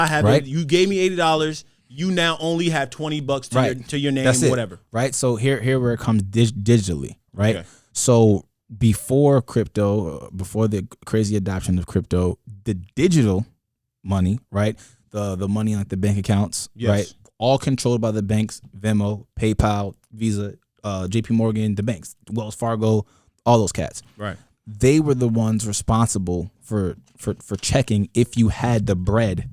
I have right? it. You gave me $80. You now only have $20 to your name, That's it. whatever. Right. So here where it comes digitally, right? Okay. So before crypto, before the crazy adoption of crypto, the digital money, right? The money like the bank accounts, right? All controlled by the banks, Venmo, PayPal, Visa, JP Morgan, the banks, Wells Fargo, all those cats. Right. They were the ones responsible for checking if you had the bread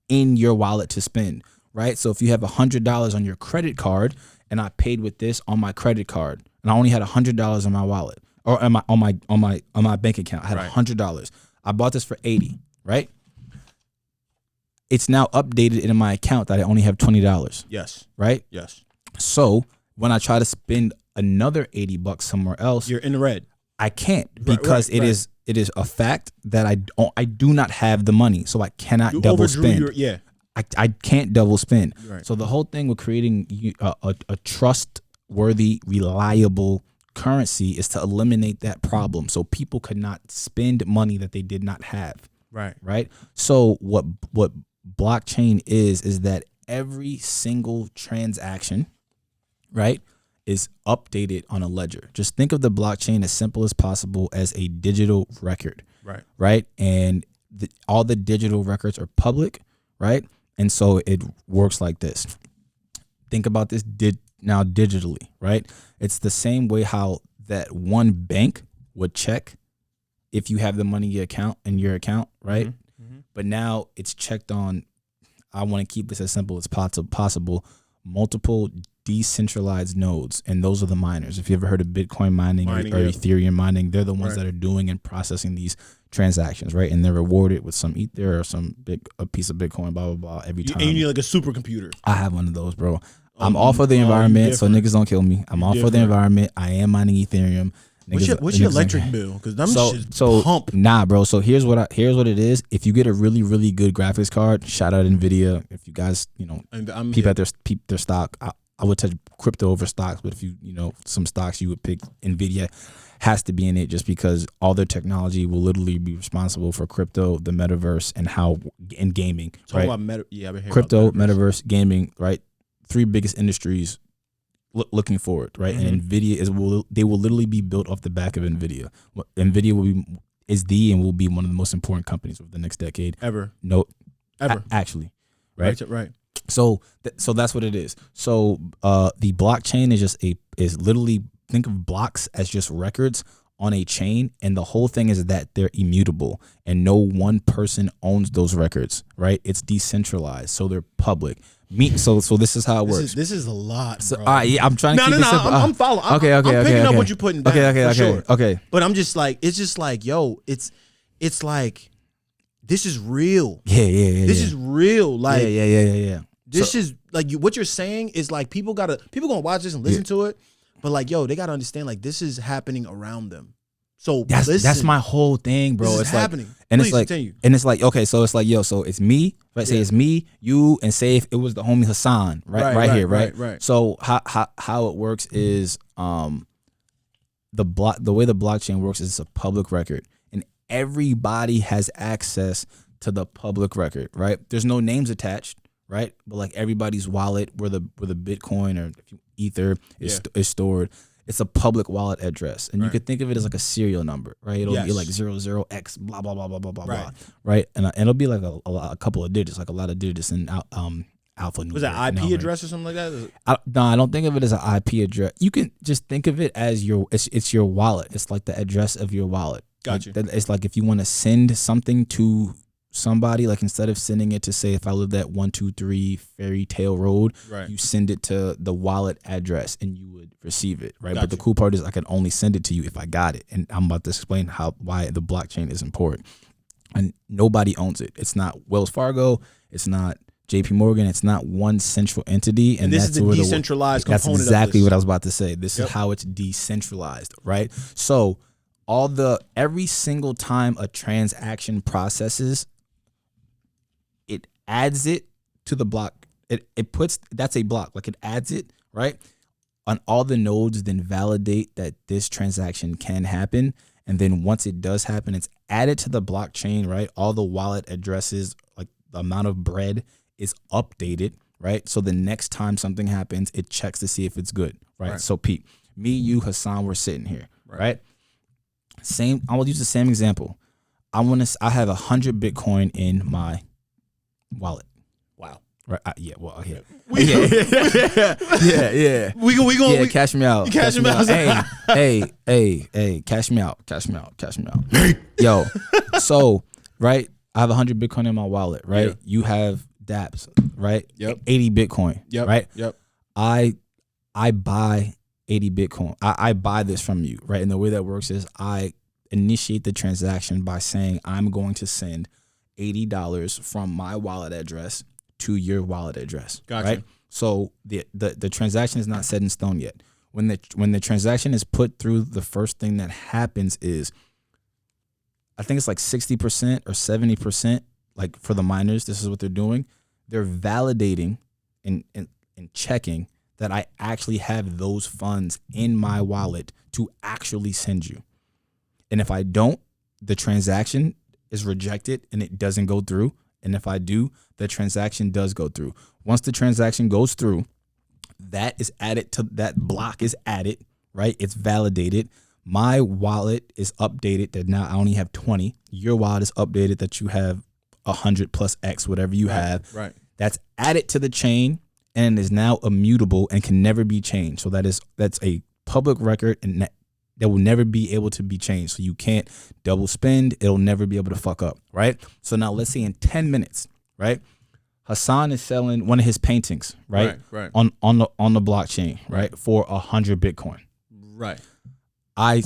in your wallet to spend, right? So if you have $100 on your credit card and I paid with this on my credit card and I only had $100 in my wallet or on my bank account, I had $100. I bought this for $80, right? It's now updated in my account that I only have $20. Yes. Right? Yes. So when I try to spend another $80 somewhere else, you're in the red. I can't because it is a fact that I do not have the money, so I cannot double spend. I can't double spend. Right. So the whole thing with creating a trustworthy, reliable currency is to eliminate that problem, so people could not spend money that they did not have. Right. Right. So what blockchain is that every single transaction, right, is updated on a ledger. Just think of the blockchain as simple as possible as a digital record. Right. Right. And all the digital records are public. Right. And so it works like this. Think about this now digitally. Right. It's the same way how that one bank would check if you have the money in your account. Right. Mm-hmm. But now it's checked on, I want to keep this as simple as possible, multiple decentralized nodes, and those are the miners. If you ever heard of Bitcoin mining or Ethereum mining, they're the ones that are doing and processing these transactions, right? And they're rewarded with some Ether or a piece of Bitcoin, blah, blah, blah, every time. And you need like a supercomputer. I have one of those, bro. I'm all for the environment, so niggas don't kill me. I'm all for the environment. I am mining Ethereum. What's your electric bill? Because them shit pump. Nah, bro. So here's what it is. If you get a really, really good graphics card, shout out NVIDIA. If you guys, peep their stock. I would touch crypto over stocks, but if some stocks you would pick NVIDIA has to be in it just because all their technology will literally be responsible for crypto, the metaverse, and gaming. Talk right? About crypto, metaverse, gaming, right? 3 biggest industries looking forward, right? Mm-hmm. And NVIDIA they will literally be built off the back of NVIDIA. NVIDIA will be one of the most important companies over the next decade. Ever. No. Ever. Actually. Right? Right. So that's what it is. So the blockchain is literally, think of blocks as just records on a chain, and the whole thing is that they're immutable and no one person owns those records, right? It's decentralized, so they're public. So this is how it works. This is a lot, bro. I'm trying to keep it simple. I'm following. I'm picking up what you're putting down. Okay. But I'm just like, it's just like, yo, it's like, this is real. Yeah. This is real. Like, yeah. This is like what you're saying is like people gonna watch this and listen to it, but like, yo, they gotta understand like this is happening around them. So that's my whole thing, bro. This it's is like, happening. And Please it's like, continue. and it's like, okay, so it's like, yo, so it's me. Let's say it's me, you, and say if it was the homie Hassan, right here. So how it works is the way the blockchain works is it's a public record, and everybody has access to the public record, right? There's no names attached, right? But like everybody's wallet where the Bitcoin or Ether is stored, it's a public wallet address, and you could think of it as like a serial number, right? It'll be like 00X blah blah blah blah blah blah blah, right? And it'll be like a couple of digits, like a lot of digits in alpha. Was that IP address or something like that? No, I don't think of it as an IP address. You can just think of it as it's your wallet. It's like the address of your wallet. Gotcha. It's like if you want to send something to somebody, like instead of sending it to, say, if I lived at 123 Fairy Tale Road, you send it to the wallet address and you would receive it, right? Gotcha. But the cool part is I can only send it to you if I got it, and I'm about to explain why the blockchain is important. And nobody owns it. It's not Wells Fargo. It's not JP Morgan. It's not one central entity, and this that's is the decentralized component. That's exactly of this. what I was about to say. This is how it's decentralized, right? So every single time a transaction processes, it adds it to the block. It puts, that's a block, like it adds it, right? On all the nodes, then validate that this transaction can happen. And then once it does happen, it's added to the blockchain, right? All the wallet addresses, like the amount of bread is updated, right? So the next time something happens, it checks to see if it's good, right? So Pete, me, you, Hassan, we're sitting here, right? Same. I will use the same example. I have 100 Bitcoin in my wallet. Wow. Right. Yeah. Well. Yeah. Yeah. We Yeah. Cash me out. Cash me out. Hey. Cash me out. Cash me out. Yo. So right. I have 100 Bitcoin in my wallet. Right. Yeah. You have dApps. Right. Yep. 80 Bitcoin. Yep. Right. Yep. I buy 80 Bitcoin. I buy this from you. Right. And the way that works is I initiate the transaction by saying I'm going to send $80 from my wallet address to your wallet address. Gotcha. Right? So the transaction is not set in stone yet. When the transaction is put through, the first thing that happens is, I think it's like 60% or 70%, like for the miners, this is what they're doing. They're validating and checking that I actually have those funds in my wallet to actually send you. And if I don't, the transaction is rejected and it doesn't go through. And if I do, the transaction does go through. Once the transaction goes through, that block is added, right? It's validated. My wallet is updated that now I only have 20. Your wallet is updated that you have 100 plus X, whatever you have. Right. That's added to the chain and is now immutable and can never be changed. So that's a public record and that will never be able to be changed. So you can't double spend. It'll never be able to fuck up, right? So now let's say in 10 minutes, right? Hassan is selling one of his paintings, right? Right. On the blockchain, right? For 100 Bitcoin. Right. I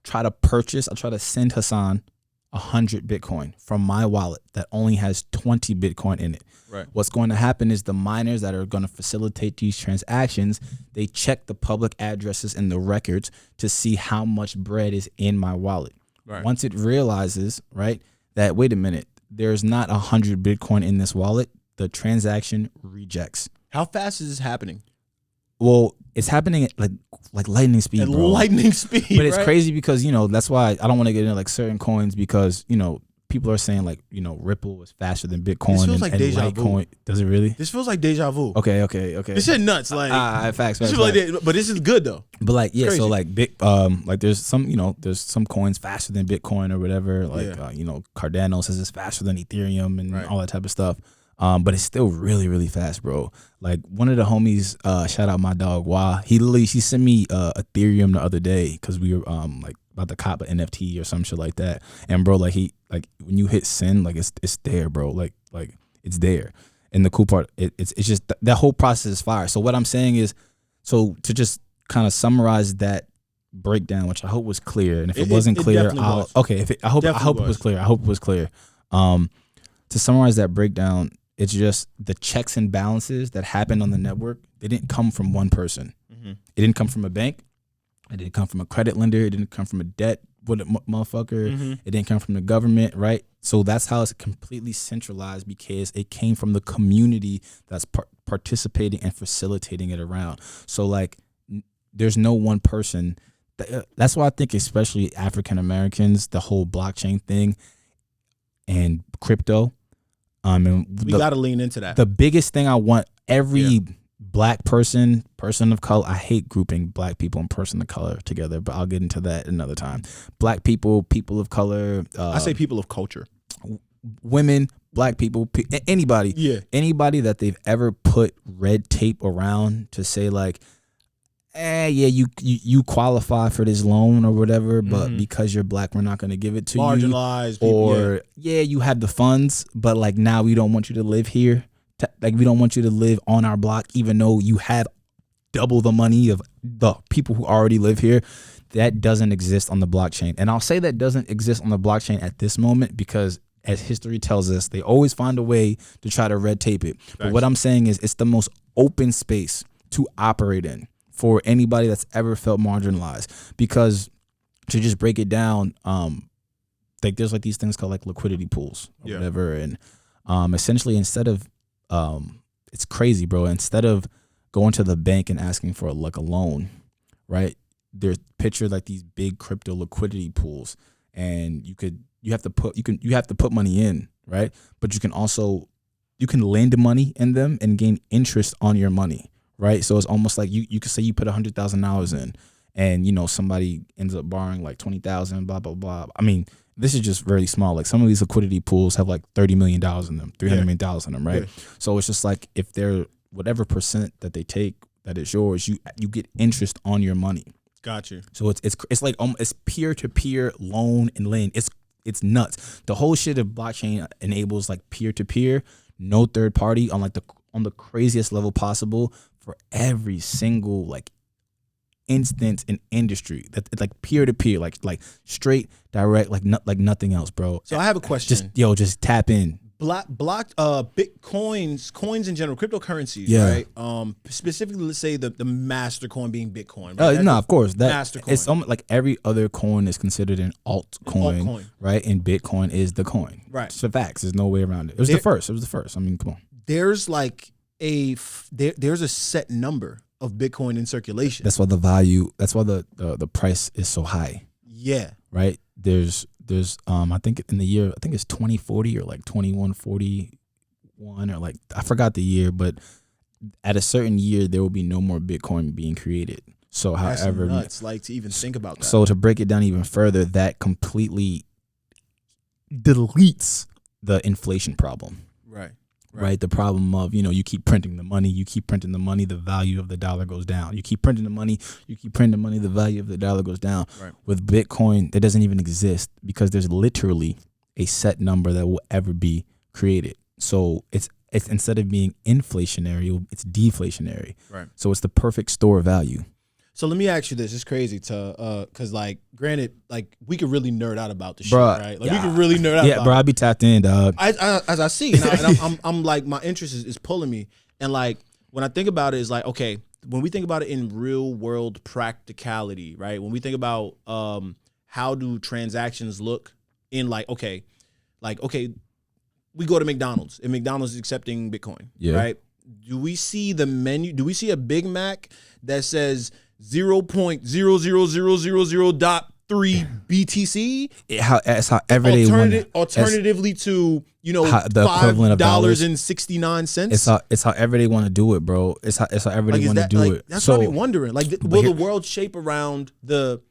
try to send Hassan 100 Bitcoin from my wallet that only has 20 Bitcoin in it. Right. What's going to happen is the miners that are going to facilitate these transactions, they check the public addresses and the records to see how much bread is in my wallet. Right. Once it realizes, right, that wait a minute, there's not 100 Bitcoin in this wallet, the transaction rejects. How fast is this happening? Well, it's happening at like lightning speed, at bro. Lightning speed, but it's right? crazy because that's why I don't want to get into like certain coins because people are saying like Ripple is faster than Bitcoin. This feels like deja vu. Does it really? This feels like deja vu. Okay. This shit nuts. Like facts. But this is good though. But like so like big like there's some coins faster than Bitcoin or whatever. Like Cardano says it's faster than Ethereum and all that type of stuff. But it's still really, really fast, bro. Like one of the homies, shout out my dog Wah. She sent me Ethereum the other day because we were like about to cop an NFT or some shit like that. And bro, like when you hit send, like it's there, bro. Like it's there. And the cool part, it's just that whole process is fire. So what I'm saying is, so to just kind of summarize that breakdown, which I hope was clear. And if it wasn't clear, I hope it was clear. I hope it was clear. To summarize that breakdown, it's just the checks and balances that happened on the network. They didn't come from one person. Mm-hmm. It didn't come from a bank. It didn't come from a credit lender. It didn't come from a debt motherfucker. Mm-hmm. It didn't come from the government, right? So that's how it's completely centralized because it came from the community that's participating and facilitating it around. So like, there's no one person. That's why I think especially African Americans, the whole blockchain thing and crypto. And we got to lean into that. The biggest thing I want every black person of color, I hate grouping black people and person of color together, but I'll get into that another time. Black people, people of color. I say people of culture. Women, black people, anybody. Yeah. Anybody that they've ever put red tape around to say like, you qualify for this loan or whatever, but because you're black, we're not going to give it to you. Marginalized people. Or, you have the funds, but like now we don't want you to live here. Like we don't want you to live on our block, even though you have double the money of the people who already live here. That doesn't exist on the blockchain. And I'll say that doesn't exist on the blockchain at this moment because as history tells us, they always find a way to try to red tape it. But what I'm saying is it's the most open space to operate in for anybody that's ever felt marginalized. Because to just break it down, like there's like these things called like liquidity pools or whatever. And essentially instead of, it's crazy, bro. Instead of going to the bank and asking for like a loan, right? There's picture like these big crypto liquidity pools and you could you have to put money in, right? But you can lend money in them and gain interest on your money, right? So it's almost like you could say you put $100,000 in, and somebody ends up borrowing like 20,000, blah blah blah. I mean, this is just very small. Like some of these liquidity pools have like $30 million in them, $300 million in them, right? Yeah. So it's just like if they're whatever percent that they take that is yours, you get interest on your money. Got you. So it's like it's peer-to-peer loan and lend. It's nuts. The whole shit of blockchain enables like peer-to-peer, no third party on the craziest level possible for every single like instance in industry. That it's like peer-to-peer, like straight direct, like nothing else, bro. So I have a question. Just tap in. Bitcoins, coins in general, cryptocurrencies, right? Specifically, let's say the master coin being Bitcoin. Right? No, of course. Master coin. It's almost like every other coin is considered an altcoin, right? And Bitcoin is the coin. Right. It's the facts. There's no way around it. It was the first. I mean, come on. There's like there's a set number of Bitcoin in circulation. That's why the price is so high. Yeah. Right? There's I think in the year, I think it's 2040 or like 2141 or like, I forgot the year, but at a certain year there will be no more Bitcoin being created. So however, nuts, like to even think about that. So to break it down even further, that completely deletes the inflation problem. Right. The problem of, you keep printing the money, the value of the dollar goes down. You keep printing the money, the value of the dollar goes down. Right. With Bitcoin, that doesn't even exist because there's literally a set number that will ever be created. So it's instead of being inflationary, it's deflationary. Right. So it's the perfect store of value. So let me ask you this. It's crazy because like, granted, like we could really nerd out about the shit, Bruh, right? Like we could really nerd out. Yeah, bro, I be tapped in, dog. As I see, and I'm like, my interest is pulling me, and like when I think about it, is like, okay, when we think about it in real world practicality, right? When we think about how do transactions look in okay, we go to McDonald's and McDonald's is accepting Bitcoin, right? Do we see the menu? Do we see a Big Mac that says 0.00000.3 BTC? It's however they want. Alternatively to the equivalent of $5.69. It's however they want to do it, bro. It's however they want to do it. That's what I'm wondering. Like, will the world shape around the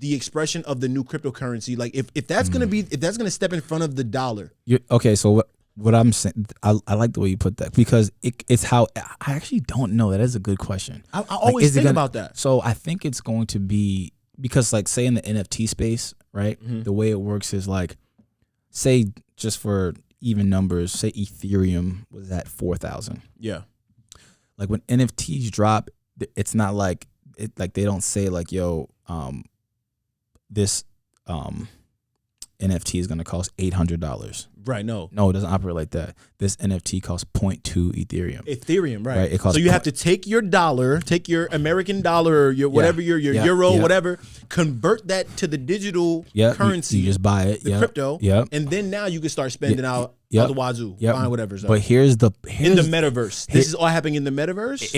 expression of the new cryptocurrency? Like, if that's gonna step in front of the dollar. Okay, so what I'm saying, I like the way you put that because it's how I actually don't know. That is a good question. I always think about that. So I think it's going to be because, like, say in the NFT space, right? Mm-hmm. The way it works is like, say just for even numbers, say Ethereum was at 4,000. Yeah. Like when NFTs drop, it's not like they don't say like, yo, this NFT is going to cost $800. Right. No, it doesn't operate like that. This NFT costs 0.2 Ethereum. Right. It costs so you have to take your dollar, take your American dollar, or your whatever, your euro, whatever, convert that to the digital currency. You just buy it, the crypto, and then now you can start spending out the wazoo, buying whatever's up. But here's the metaverse. This is all happening in the metaverse.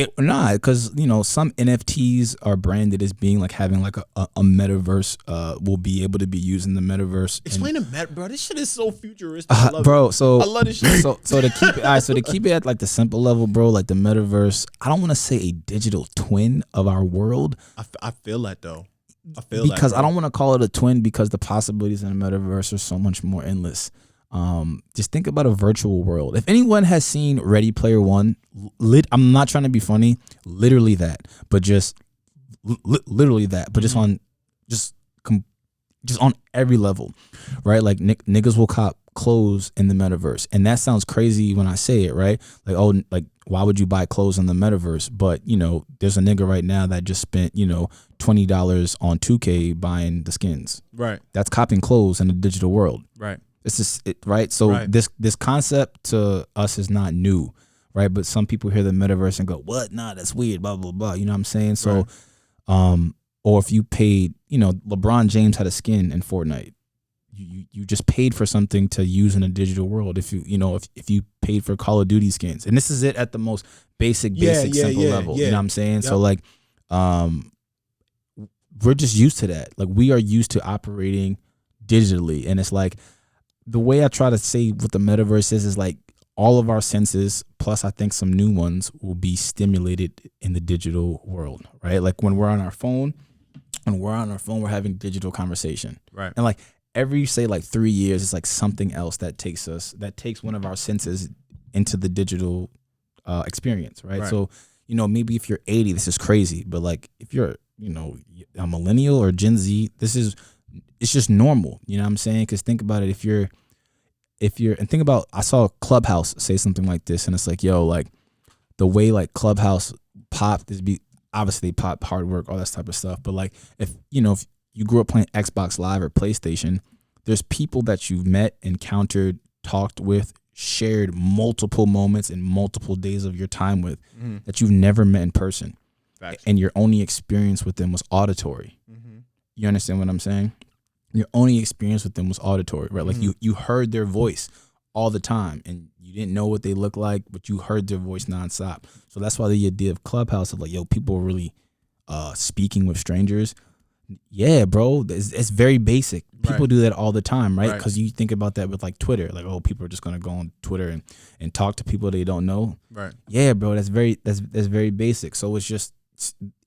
Because some NFTs are branded as being like having like a metaverse. Will be able to be used in the metaverse. Explain the bro. This shit is so futuristic. Bro, so I love this shit. So to keep it, so to keep it at like the simple level, bro, like the metaverse. I don't want to say a digital twin of our world. I feel that though. Because I don't want to call it a twin because the possibilities in the metaverse are so much more endless. Just think about a virtual world. If anyone has seen Ready Player One, I'm not trying to be funny. Literally that, but just literally that, but just on every level, right? Like niggas will cop clothes in the metaverse, and that sounds crazy when I say it, right? Like, oh, like why would you buy clothes in the metaverse? But there's a nigga right now that just spent $20 on 2K buying the skins. Right. That's copping clothes in the digital world. Right. It's just right. So this concept to us is not new, right? But some people hear the metaverse and go, "What? Nah, that's weird." Blah blah blah. You know what I'm saying? So, or if you paid, LeBron James had a skin in Fortnite. You just paid for something to use in a digital world. If if you paid for Call of Duty skins, and this is it at the most basic simple level. You know what I'm saying? Yep. So like, we're just used to that. Like we are used to operating digitally, and it's like the way I try to say what the metaverse is like all of our senses, plus I think some new ones, will be stimulated in the digital world, right? Like when we're on our phone, we're having digital conversation. Right. And like every, say like 3 years, it's like something else that takes one of our senses into the digital experience, right? So, you know, maybe if you're 80, this is crazy, but like if you're, you know, a millennial or Gen Z, it's just normal. You know what I'm saying? Because think about it, if you're, and think about, I saw Clubhouse say something like this, and it's like, yo, like the way like Clubhouse popped is obviously they pop hard work, all that type of stuff. But like, if you grew up playing Xbox Live or PlayStation, there's people that you've met, encountered, talked with, shared multiple moments and multiple days of your time with that you've never met in person. Facts. And your only experience with them was auditory. You understand what I'm saying? Your only experience with them was auditory, right? Like you heard their voice all the time, and you didn't know what they looked like, but you heard their voice nonstop. So that's why the idea of Clubhouse of like, yo, people are really speaking with strangers. Yeah, bro, it's very basic. People do that all the time, right? Because you think about that with like Twitter, like, oh, people are just gonna go on Twitter and talk to people they don't know. Right. Yeah, bro, that's very basic. So it's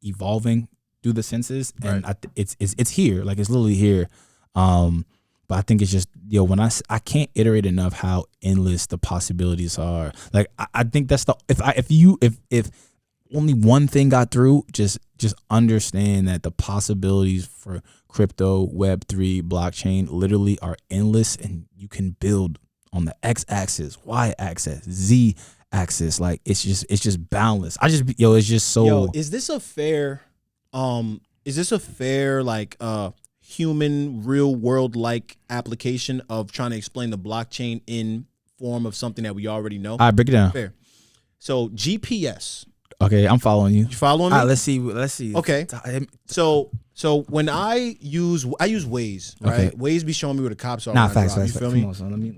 evolving through the senses, and it's here, like it's literally here. But I think it's just, yo, when I can't iterate enough how endless the possibilities are. Like I think that's if only one thing got through, just understand that the possibilities for crypto, Web3, blockchain literally are endless, and you can build on the X-axis, Y-axis, Z-axis. Like it's just boundless. It's just so. Yo, is this a fair like human real world like application of trying to explain the blockchain in form of something that we already know? All right, break it down. Fair. So GPS. Okay, I'm following you. You following me? All right, let's see. Okay. So when I use Waze, right? Okay. Waze be showing me where the cops are. Nah, facts. You feel me? Come on, son. Let me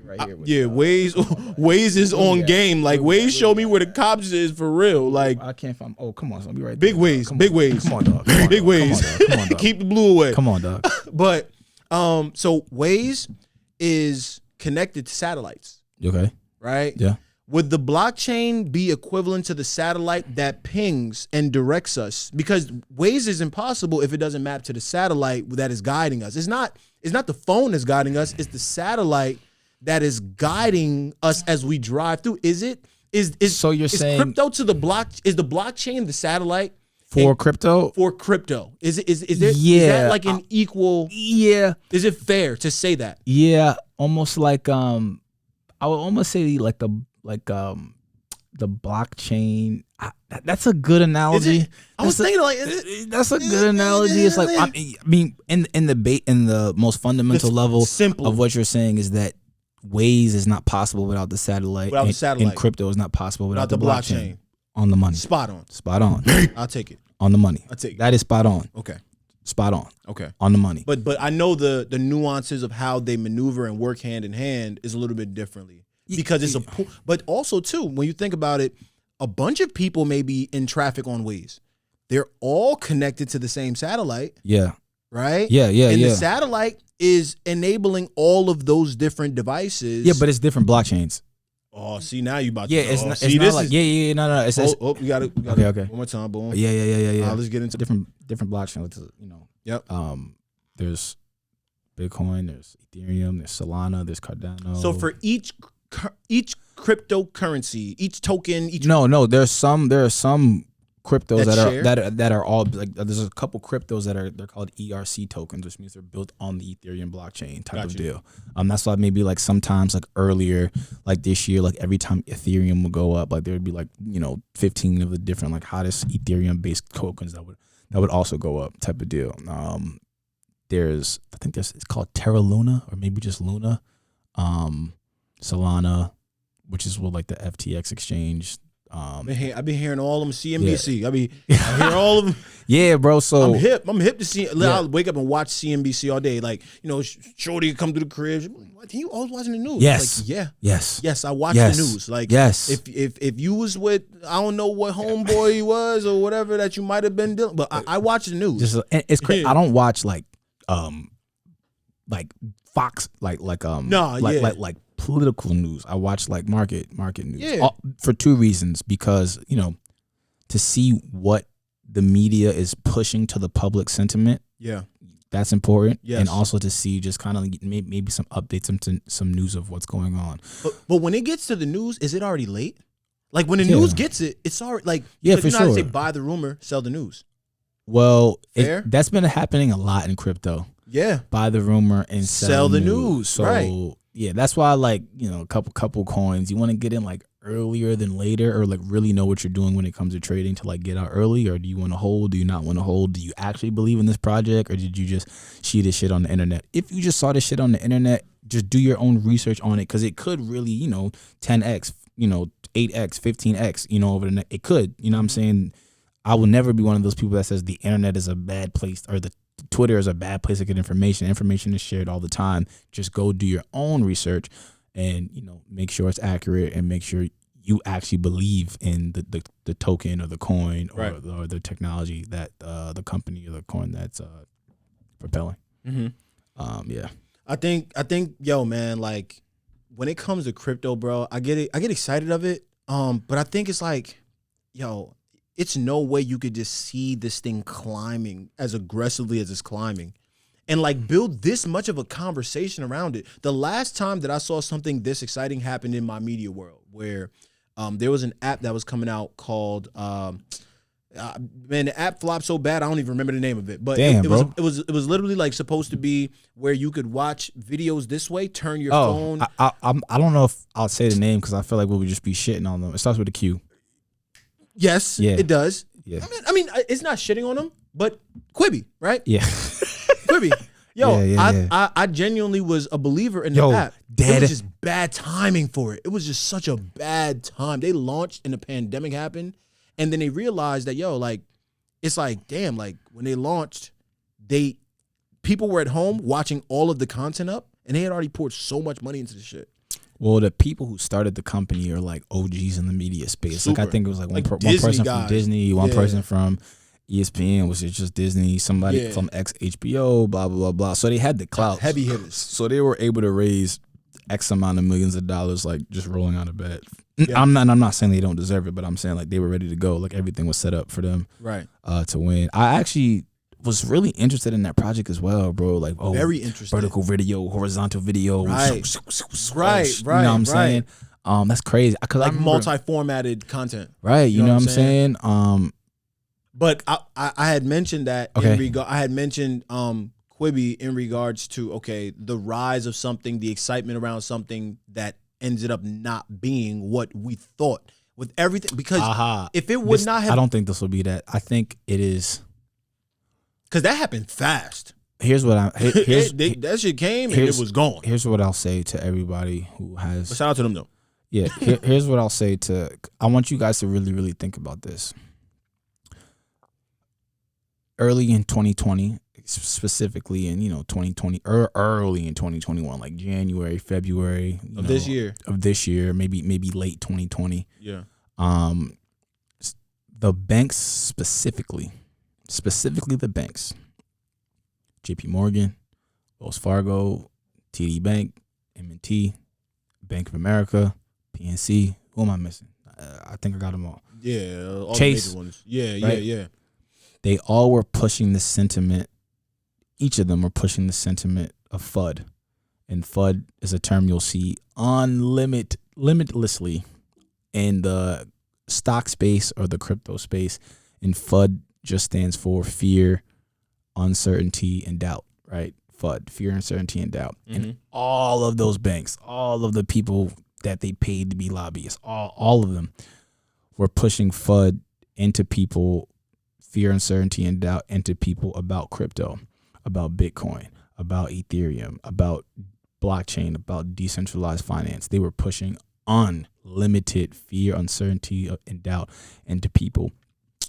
right here. Yeah, Waze is on game. Like Waze show me where the cops is for real. Like I can't find. Oh, come on, son. Be right there. Big Waze. Come on, dog. Big Waze. Come on, dog. Keep the blue away. Come on, dog. But so Waze is connected to satellites. Okay. Right? Yeah. Would the blockchain be equivalent to the satellite that pings and directs us? Because Waze is impossible if it doesn't map to the satellite that is guiding us. It's not the phone that's guiding us. It's the satellite that is guiding us as we drive through. So you're saying crypto to the block? Is the blockchain the satellite for crypto? For crypto, is that like an equal? Yeah. Is it fair to say that? Yeah, almost like I would almost say like the blockchain. That's a good analogy. I was thinking like that's a good analogy. It's like I mean, in the most fundamental level of what you're saying is that Waze is not possible without the satellite. And crypto is not possible without the blockchain. On the money. Spot on. I'll take it. On the money. I'll take it. That is spot on. Okay. Spot on. Okay. On the money. But I know the nuances of how they maneuver and work hand in hand is a little bit differently. Because it's but also too, when you think about it, a bunch of people may be in traffic on Waze. They're all connected to the same satellite. Yeah. Right? Yeah. And the satellite is enabling all of those different devices. Yeah, but it's different blockchains. Oh, see, now you about to it's not like no. It's you got it. Okay. One more time, boom. Yeah. Let's get into different blockchains. You know. Yep. There's Bitcoin, there's Ethereum, there's Solana, there's Cardano. So for each cryptocurrency, each token, no, there are some cryptos that are all like, there's a couple cryptos they're called ERC tokens, which means they're built on the Ethereum blockchain type of deal. That's why maybe like sometimes like earlier, like this year, like every time Ethereum would go up, like there would be like 15 of the different like hottest Ethereum based tokens that would also go up type of deal. It's called Terra Luna or maybe just Luna. Solana, which is what like the FTX exchange. I've been hearing all of them. CNBC. Yeah. I hear all of them. Yeah, bro. So I'm hip to see. Yeah. I'll wake up and watch CNBC all day. Like Shorty come to the crib. You always watching the news? Yes. Like, yeah. Yes. I watch the news. Like yes. If you was with I don't know what homeboy he was or whatever that you might have been dealing, but I watch the news. It's crazy. I don't watch like Fox, like political news. I watch like market news. Yeah. For two reasons. Because, to see what the media is pushing to the public sentiment. Yeah. That's important. Yes. And also to see just kind of maybe some updates, some news of what's going on. But when it gets to the news, is it already late? Like when the news gets it, it's already like, yeah, for you know how sure. to say buy the rumor, sell the news. Well, Fair? that's been happening a lot in crypto. Yeah. Buy the rumor and sell the news. So right. Yeah, that's why I like, a couple coins. You want to get in like earlier than later, or like really know what you're doing when it comes to trading to like get out early, or do you want to hold? Do you not want to hold? Do you actually believe in this project, or did you just see this shit on the internet? If you just saw this shit on the internet, just do your own research on it, because it could really, 10x, 8x, 15x, over the it could, what I'm saying? I will never be one of those people that says the internet is a bad place, or the Twitter is a bad place to get information. Information is shared all the time. Just go do your own research and, make sure it's accurate, and make sure you actually believe in the token or the coin or the technology that the company or the coin that's propelling. Mm-hmm. Yeah. I think, yo, man, like when it comes to crypto, bro, I get excited of it. But I think it's like, yo, it's no way you could just see this thing climbing as aggressively as it's climbing and like build this much of a conversation around it. The last time that I saw something this exciting happen in my media world, where there was an app that was coming out called man, the app flopped so bad I don't even remember the name of it. But damn, it was literally like supposed to be where you could watch videos this way, turn your phone. I don't know if I'll say the name because I feel like we would just be shitting on them. It starts with a Q. Yes, it does. Yeah. I mean, it's not shitting on them, but Quibi, right? Yeah. Quibi. Yo, yeah. I genuinely was a believer in the app. It was just bad timing for it. It was just such a bad time. They launched and the pandemic happened, and then they realized that, yo, like, it's like, damn, like when they launched, people were at home watching all of the content up, and they had already poured so much money into the shit. Well, the people who started the company are like OGs in the media space. Super. Like I think it was like one person guys. from Disney, one person from ESPN, which is just Disney, somebody from ex-HBO, blah, blah, blah, blah. So they had the clout. Heavy hitters. So they were able to raise X amount of millions of dollars, like just rolling out of bed. Yeah. I'm not saying they don't deserve it, but I'm saying like they were ready to go. Like everything was set up for them to win. I actually was really interested in that project as well, bro. Like, very interesting. Vertical video, horizontal video. Right. You know what I'm saying? That's crazy. Like multi-formatted content. Right. You know what I'm saying? But I had mentioned that I had mentioned Quibi in regards to, the rise of something, the excitement around something that ended up not being what we thought with everything. Because if it would not have... I don't think this will be that. I think it is... Because that happened fast. Here's what that shit came and it was gone. Here's what I'll say to everybody who has... But shout out to them, though. Yeah, here's what I'll say to... I want you guys to really, really think about this. Early in 2020, specifically in 2020, or early in 2021, like January, February of this year, maybe late 2020. Yeah. The banks specifically the banks, JP Morgan, Wells Fargo, TD Bank, M&T, Bank of America, PNC. Who am I missing? I think I got them all. Yeah, all Chase, the major ones. Yeah, right? yeah. They all were pushing the sentiment. Each of them were pushing the sentiment of FUD. And FUD is a term you'll see limitlessly in the stock space or the crypto space. And FUD just stands for fear, uncertainty, and doubt, right? FUD, fear, uncertainty, and doubt. Mm-hmm. And all of those banks, all of the people that they paid to be lobbyists, all of them were pushing FUD into people, fear, uncertainty, and doubt into people about crypto, about Bitcoin, about Ethereum, about blockchain, about decentralized finance. They were pushing unlimited fear, uncertainty, and doubt into people.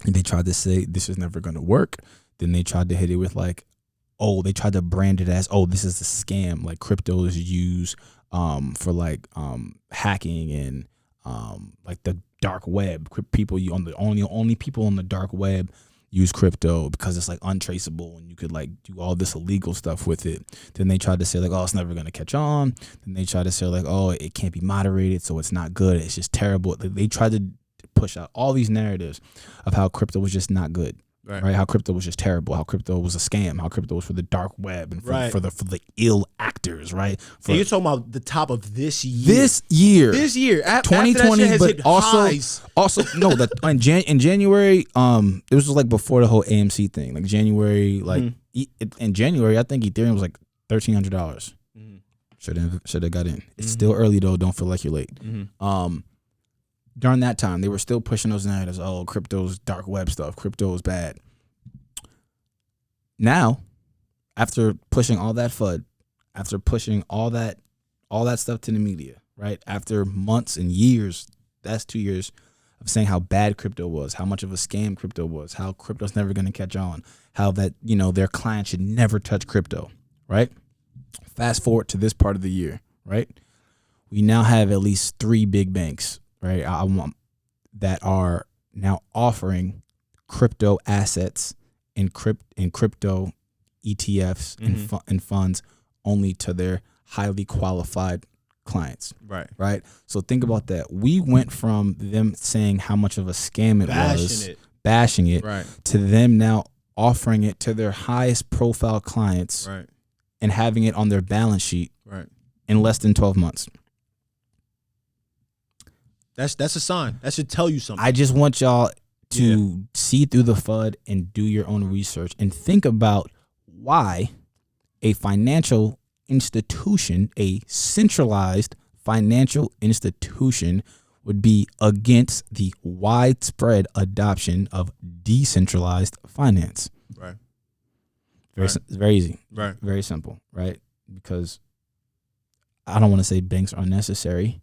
And they tried to say this is never going to work. Then they tried to hit it with like, they tried to brand it as, this is a scam. Like crypto is used for like hacking and like the dark web. People only people on the dark web use crypto because it's like untraceable and you could like do all this illegal stuff with it. Then they tried to say like, oh, it's never going to catch on. Then they tried to say like, oh, it can't be moderated, so it's not good. It's just terrible. They tried to push out all these narratives of how crypto was just not good. Right. How crypto was just terrible. How crypto was a scam. How crypto was for the dark web and for the ill actors. Right. And you're talking about the top of this year. This year. 2020, but also no. That in January, it was like before the whole AMC thing. Like January, like in January, I think Ethereum was like $1,300. Should have got in. It's still early though. Don't feel like you're late. During that time, they were still pushing those narratives. Oh, crypto's dark web stuff. Crypto is bad. Now, after pushing all that FUD, after pushing all that stuff to the media, right? After months and years, that's 2 years of saying how bad crypto was, how much of a scam crypto was, how crypto's never going to catch on, how that, their clients should never touch crypto, right? Fast forward to this part of the year, right? We now have at least 3 big banks, right, that are now offering crypto assets and crypto ETFs and funds only to their highly qualified clients. Right. So think about that. We went from them saying how much of a scam it was, bashing it, to them now offering it to their highest profile clients, and having it on their balance sheet, in less than 12 months. That's a sign. That should tell you something. I just want y'all to see through the FUD and do your own research and think about why a financial institution, a centralized financial institution, would be against the widespread adoption of decentralized finance. Very easy. Very simple, right? Because I don't want to say banks are necessary,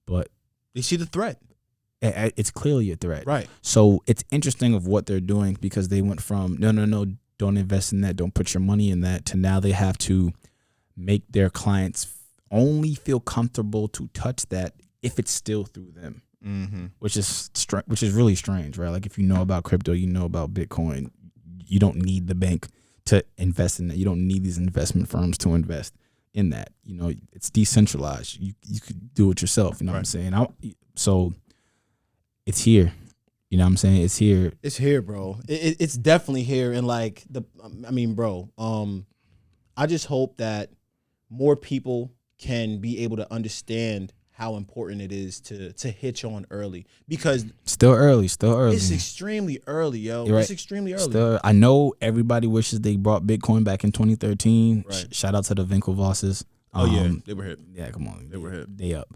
but they see the threat. It's clearly a threat. Right. So it's interesting of what they're doing because they went from, no, don't invest in that, don't put your money in that, to now they have to make their clients only feel comfortable to touch that if it's still through them, which is really strange, right? Like if you know about crypto, you know about Bitcoin, you don't need the bank to invest in that. You don't need these investment firms to invest in that. It's decentralized. You could do it yourself. You know what I'm saying? So it's here. You know what I'm saying? It's here. It's here, bro. It's definitely here. And like bro, I just hope that more people can be able to understand how important it is to hitch on early, because still early. It's extremely early, yo. Right. It's extremely early. I know everybody wishes they brought Bitcoin back in 2013. Right. Shout out to the Winklevosses. They were hip. Yeah, come on, they were hip. They up.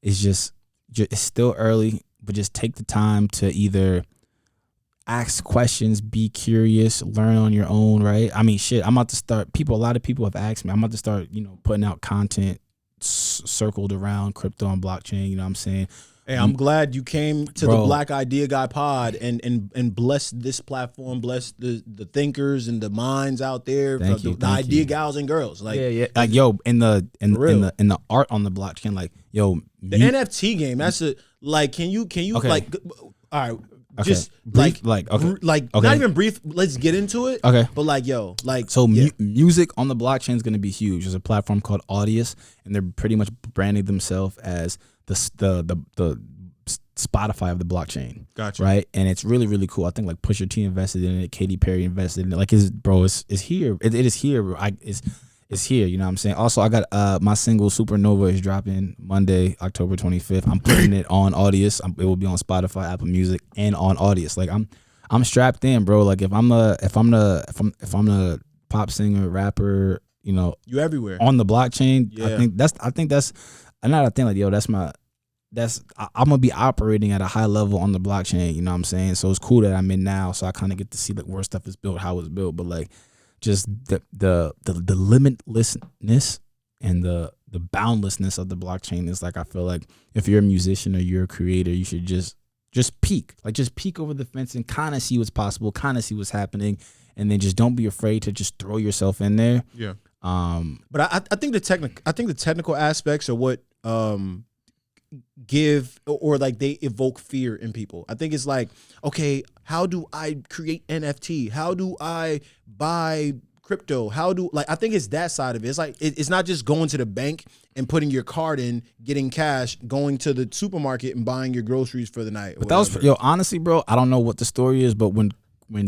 It's just it's still early, but just take the time to either ask questions, be curious, learn on your own, right? I mean, shit, I'm about to start. A lot of people have asked me. I'm about to start, putting out content circled around crypto and blockchain. You know what I'm saying? Hey, I'm glad you came to the Black Idea Guy pod and bless this platform, bless the thinkers and the minds out there, the idea gals and girls. Like, like yo, in the art on the blockchain, like yo, the NFT game. That's can you like, all right. Okay. Just brief, not even brief. Let's get into it. Okay, but music on the blockchain is going to be huge. There's a platform called Audius, and they're pretty much branding themselves as the Spotify of the blockchain. Gotcha. Right, and it's really really cool. I think like Pusha T invested in it, Katy Perry invested in it. Like, it's here. It is here. Bro. It's here, you know what I'm saying? Also, I got my single Supernova is dropping Monday, October 25th. I'm putting it on Audius. It will be on Spotify, Apple Music, and on Audius. Like I'm strapped in, bro. Like if I'm the pop singer, rapper, you everywhere on the blockchain. Yeah. I think that's another thing. Like yo, I'm gonna be operating at a high level on the blockchain. You know what I'm saying? So it's cool that I'm in now. So I kind of get to see like where stuff is built, how it's built, but like. Just the limitlessness and the boundlessness of the blockchain is like, I feel like if you're a musician or you're a creator, you should just peek over the fence and kind of see what's possible, kind of see what's happening, and then just don't be afraid to just throw yourself in there. Yeah. But I think the technical aspects are what give or like they evoke fear in people. I think it's like, okay, how do I create NFT? How do I buy crypto? I think it's that side of it. It's like it's not just going to the bank and putting your card in, getting cash, going to the supermarket and buying your groceries for the night. But that was honestly, bro, I don't know what the story is, but when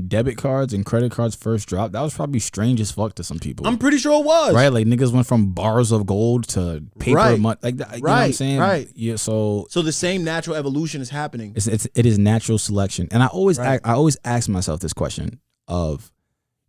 debit cards and credit cards first dropped, that was probably strange as fuck to some people. I'm pretty sure it was. Right? Like niggas went from bars of gold to paper money. Like that, you know what I'm saying? Right. Yeah, so the same natural evolution is happening. It is natural selection. And I always ask myself this question of,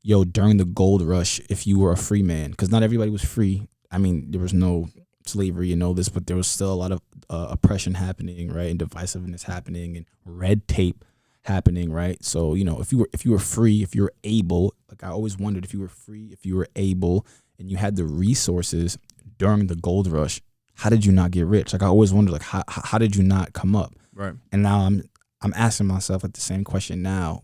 during the gold rush, if you were a free man, because not everybody was free. I mean, there was no slavery and all this, but there was still a lot of oppression happening, right? And divisiveness happening and red tape happening, right? So, if you were free, if you were able, like I always wondered, if you were free, if you were able, and you had the resources during the gold rush, how did you not get rich? Like I always wondered, like how did you not come up? Right. And now I'm asking myself like the same question now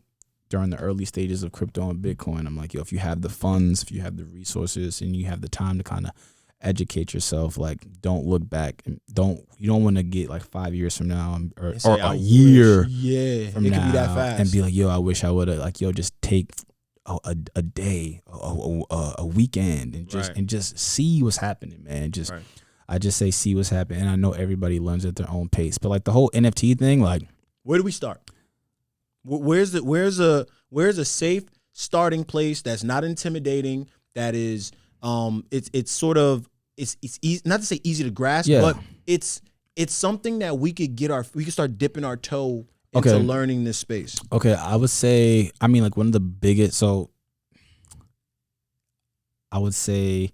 during the early stages of crypto and Bitcoin. I'm like, if you have the funds, if you have the resources, and you have the time to kind of educate yourself, like don't look back and you don't want to get like 5 years from now or a year from now, could be that fast, and be like, I wish I would have, like, just take a day, a weekend, and just see what's happening, man. I just say see what's happening, and I know everybody learns at their own pace, but like the whole NFT thing, like where do we start? Where's a safe starting place that's not intimidating, that is it's sort of it's easy, not to say easy to grasp, but it's something that we could start dipping our toe into learning this space. Okay, I would say, I mean, like one of the biggest, so I would say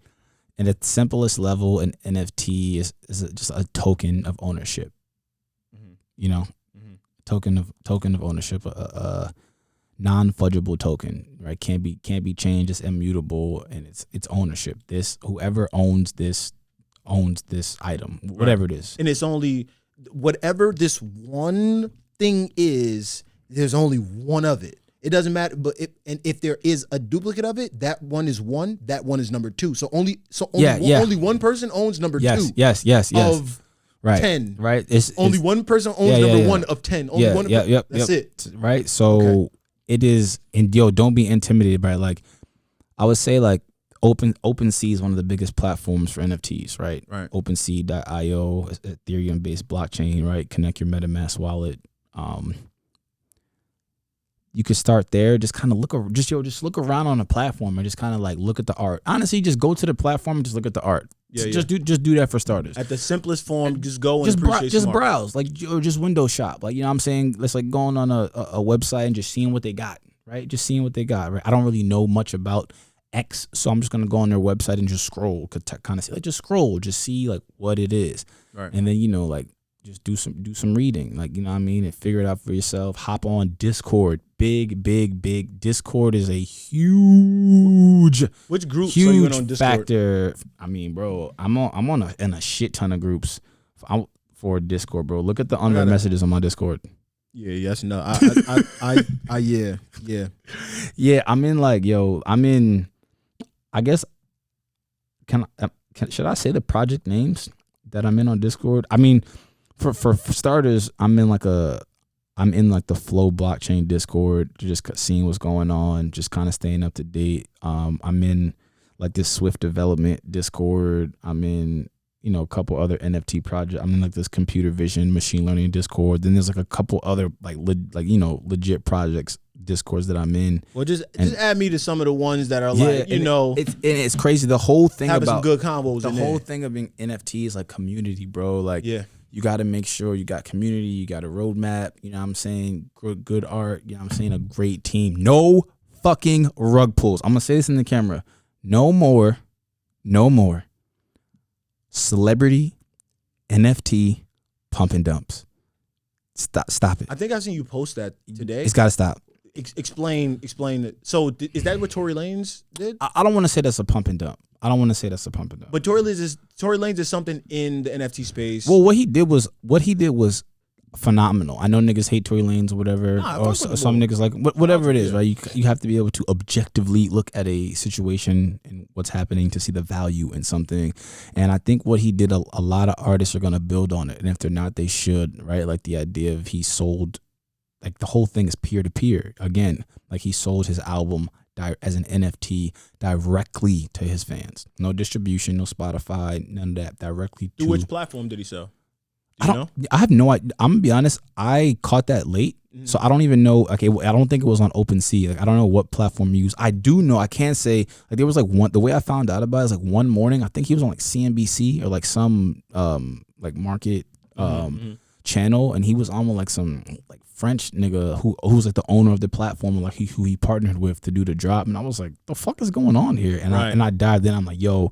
in its simplest level, an NFT is just a token of ownership. Token of ownership, a non-fungible token, right? Can't be changed. It's immutable, and it's ownership. Whoever owns this item, whatever it is, and it's only whatever this one thing is. There's only one of it. It doesn't matter, but if there is a duplicate of it, that one is one. That one is number two. Only one person owns number two. Yes. Of right. 10. Right. Only one person owns number 1 of 10. Only one. That's it. Right. So it is, and don't be intimidated by it. Like I would say, like OpenSea is one of the biggest platforms for NFTs, right? Right. OpenSea.io, Ethereum based blockchain, right? Connect your MetaMask wallet. You could start there. Just kind of look around on the platform and just kind of like look at the art. Honestly, just go to the platform and just look at the art. Just do that for starters. At the simplest form, just go and appreciate just browse, like, or just window shop. Like, you know what I'm saying? It's like going on a website and just seeing what they got, right? Just seeing what they got, right? I don't really know much about X, so I'm just going to go on their website and just scroll, kind of see, like, just scroll, just see like what it is. Right. And then, like, just do some reading, like, you know what I mean, and figure it out for yourself. Hop on Discord. Big Discord is a huge group so you went on Discord? Factor. I mean, bro, I'm in a shit ton of groups for Discord, bro. Look at the unread messages on my Discord. Yeah. I'm in, like, I guess should I say the project names that I'm in on Discord? I mean, for starters, I'm in the Flow blockchain Discord, just seeing what's going on, just kind of staying up to date. I'm in like this Swift development Discord. I'm in, a couple other NFT projects. I'm in like this computer vision, machine learning Discord. Then there's like a couple other legit projects Discords that I'm in. Well, just add me to some of the ones that are it's crazy. The whole thing having about some good combos. The whole thing of being NFT is like community, bro. Like, you got to make sure you got community, you got a roadmap, you know what I'm saying? Good art, you know what I'm saying? A great team. No fucking rug pulls. I'm going to say this in the camera. No more celebrity NFT pump and dumps. Stop it. I think I've seen you post that today. It's got to stop. Explain it. So is that what Tory Lanez did? I don't want to say that's a pump and dump. But Tory Lanez is something in the NFT space. Well, what he did was phenomenal. I know niggas hate Tory Lanez or whatever, or some niggas like whatever it is, right? You have to be able to objectively look at a situation and what's happening to see the value in something. And I think what he did, a lot of artists are gonna build on it, and if they're not, they should, right? Like the idea of he sold, like the whole thing is peer to peer. Again, like he sold his album as an NFT directly to his fans. No distribution, no Spotify, none of that. Directly to which platform did he sell? I have no idea. I'm gonna be honest. I caught that late, so I don't even know. Okay, I don't think it was on OpenSea. Like I don't know what platform you use. I do know. I can't say like there was like one. The way I found out about it is like one morning. I think he was on like CNBC or like some like market channel, and he was on with like some like French nigga who was like the owner of the platform, like who he partnered with to do the drop. And I was like, the fuck is going on here? And I dived in. I'm like, yo,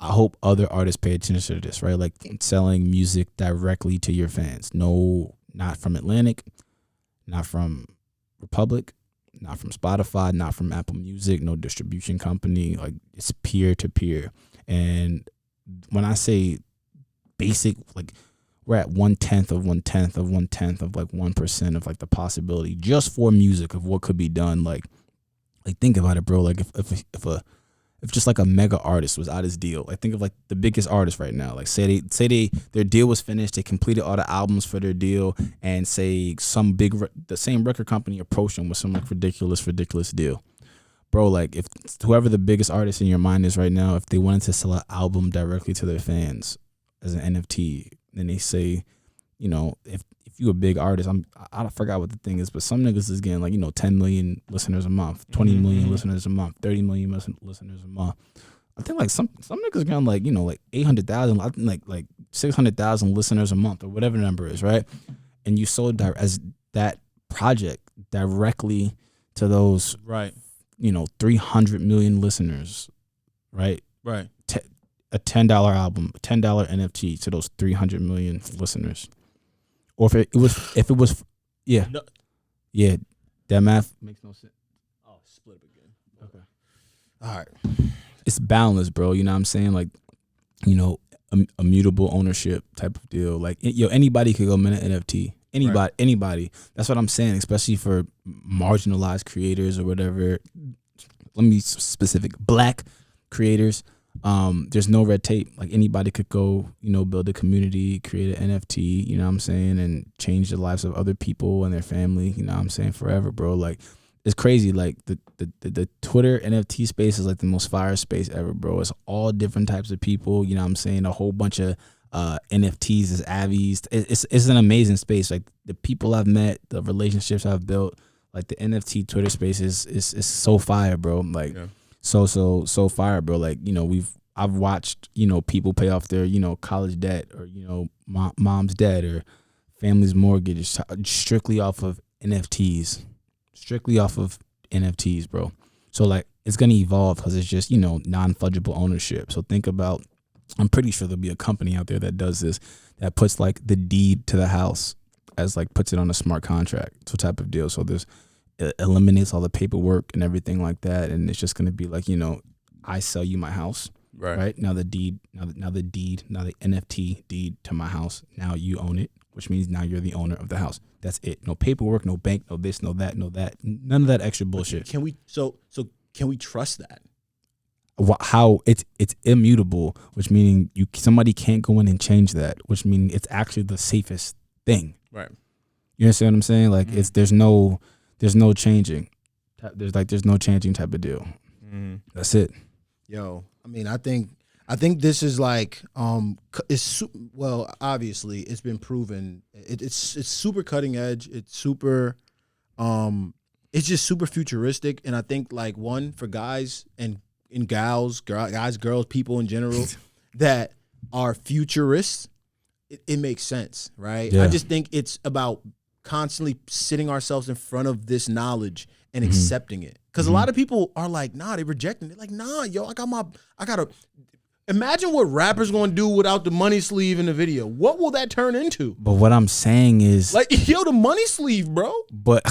I hope other artists pay attention to this, right? Like selling music directly to your fans. No, not from Atlantic, not from Republic, not from Spotify, not from Apple Music, no distribution company. Like it's peer to peer. And when I say basic, like we're at 1/10 of 1/10 of 1/10 of like 1% of like the possibility just for music of what could be done. Like think about it, bro. Like if just like a mega artist was out his deal, like think of like the biggest artist right now, like say their deal was finished, they completed all the albums for their deal, and say some the same record company approached them with some like ridiculous deal, bro. Like if whoever the biggest artist in your mind is right now, if they wanted to sell an album directly to their fans as an NFT, then they say, you know, if you a big artist, I forgot what the thing is, but some niggas is getting like, you know, 10 million listeners a month, 20 million listeners a month, 30 million listeners a month. I think like some niggas getting like, you know, like 800,000, I think like 600,000 listeners a month or whatever the number is, right? And you sold as that project directly to those, right? You know, 300 million listeners, right? Right. A $10 album, a $10 NFT to those 300 million listeners. Or if it was, yeah, no. Yeah, that math makes no sense. Oh, split up again. Okay, all right. It's boundless, bro. You know what I'm saying? Like, you know, a mutable ownership type of deal. Like, anybody could go mint an NFT. Anybody. That's what I'm saying. Especially for marginalized creators or whatever. Let me be specific. Black creators. There's no red tape. Like anybody could go, you know, build a community, create an NFT, you know what I'm saying, and change the lives of other people and their family, you know what I'm saying, forever, bro. Like it's crazy. Like the Twitter NFT space is like the most fire space ever, bro. It's all different types of people, you know what I'm saying, a whole bunch of NFTs as Avies. It's an amazing space. Like the people I've met, the relationships I've built, like the NFT Twitter space is so fire, bro. Like so fire, bro. Like, you know, I've watched, you know, people pay off their, you know, college debt or, you know, mom's debt or family's mortgage strictly off of NFTs, bro. So like it's going to evolve because it's just, you know, non-fungible ownership. So think about, I'm pretty sure there'll be a company out there that does this, that puts like the deed to the house as like puts it on a smart contract, so type of deal. So it eliminates all the paperwork and everything like that, and it's just going to be like, you know, I sell you my house, right? Now the NFT deed to my house, now you own it, which means now you're the owner of the house. That's it. No paperwork, no bank, no this, no that, none of that extra bullshit. Can we can we trust that? How it's immutable, which meaning somebody can't go in and change that, which means it's actually the safest thing. Right. You understand what I'm saying? Like there's no changing. There's no changing type of deal. That's it. Yo, I mean, I think this is like well, obviously it's been proven. It's super cutting edge. It's super it's just super futuristic, and I think like for guys and gals, girls, people in general that are futurists, it makes sense, right? Yeah. I just think it's about constantly sitting ourselves in front of this knowledge and accepting it. Because a lot of people are like, nah, they rejecting it. Like, nah, yo, I gotta imagine what rappers gonna do without the money sleeve in the video. What will that turn into? But what I'm saying is, like, yo, the money sleeve, bro. But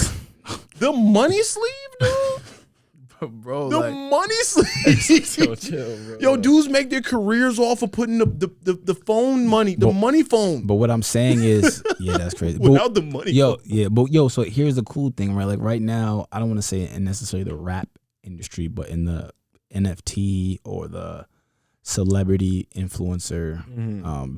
the money sleeve, dude. bro. The Like, money sleeves. chill, bro. Yo, dudes make their careers off of putting the phone money, the money phone. But what I'm saying is, yeah, that's crazy. Without the money phone. So here's the cool thing, right? Like right now, I don't want to say in necessarily the rap industry, but in the NFT or the celebrity influencer,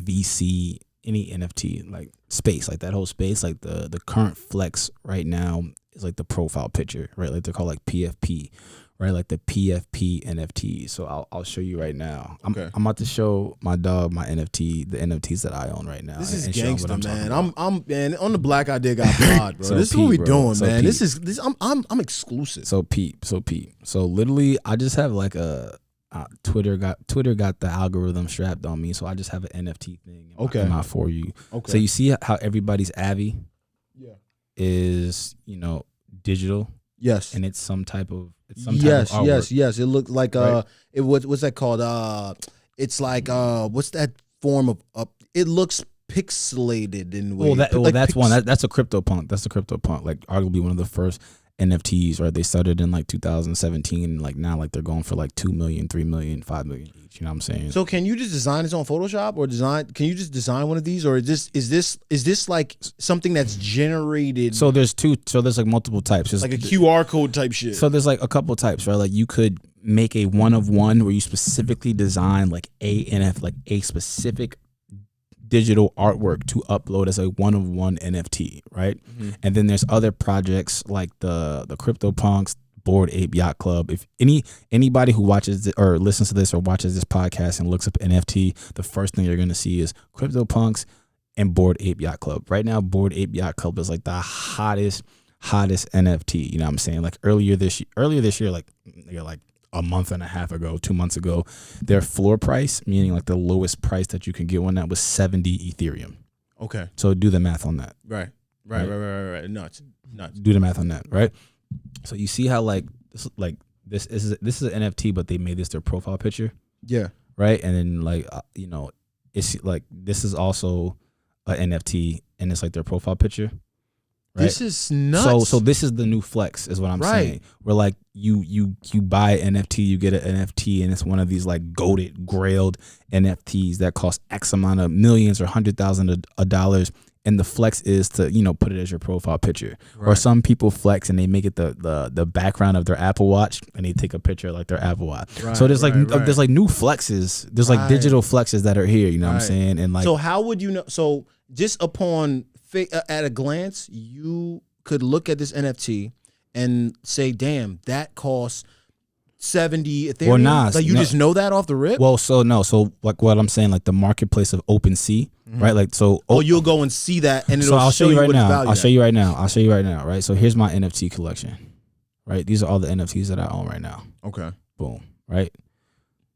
VC, any NFT like space, like that whole space, like the current flex right now is like the profile picture, right? Like they're called like PFP, right? Like the PFP NFT. So I'll show you right now. I'm about to show my dog my NFT, the NFTs that I own right now. This is and show him gangster, what man. I'm Man, on the Black Idea Got Pod, bro. So this is peep, what we bro. doing, So man. peep. This I'm exclusive. So peep. So literally, I just have like a Twitter got the algorithm strapped on me, so I just have an NFT thing. Not for you. Okay. So you see how everybody's Avi, is digital. Yes. And it's some type of yes. It looked like right? what's that called? It's like what's that form of it looks pixelated in way. That's one. That's a CryptoPunk. That's a CryptoPunk. Like arguably one of the first NFTs, right? They started in like 2017, and like now like they're going for like 2 million, 3 million, 5 million each. You know what I'm saying? So can you just design this on Photoshop or can you just design one of these, or is this like something that's generated? So there's like multiple types. There's like a QR code type shit. So there's like a couple types, right? Like you could make a one of one where you specifically design like a specific digital artwork to upload as a one of one NFT, right? Mm-hmm. And then there's other projects like the CryptoPunks, Bored Ape Yacht Club. If anybody who watches or listens to this or watches this podcast and looks up NFT, the first thing you're gonna see is CryptoPunks and Bored Ape Yacht Club. Right now, Bored Ape Yacht Club is like the hottest NFT. You know what I'm saying? Like earlier this year, like a month and a half ago, 2 months ago, their floor price, meaning like the lowest price that you can get one at, was 70 Ethereum. Okay. So do the math on that. Right. Nuts. Do the math on that, right? So you see how this is an NFT, but they made this their profile picture. Yeah. Right. And then it's like this is also an NFT, and it's like their profile picture. Right? This is nuts. So this is the new flex, is what I'm saying. Where like you buy an NFT, you get an NFT, and it's one of these like goated, grailed NFTs that cost X amount of millions or $100,000. And the flex is to put it as your profile picture. Right. Or some people flex and they make it the background of their Apple Watch, and they take a picture like their Apple Watch. Right, so there's there's like new flexes. There's like digital flexes that are here. You know what I'm saying? And like, so how would you know? So just upon at a glance, you could look at this NFT and say, "Damn, that costs 70 Ethereum." Well, nah, like you just know that off the rip. Well, so like what I'm saying, like the marketplace of OpenSea, right? Like so. You'll go and see that, and I'll show you right now. I'll show you right now. Right. So here's my NFT collection. Right. These are all the NFTs that I own right now. Okay. Boom. Right.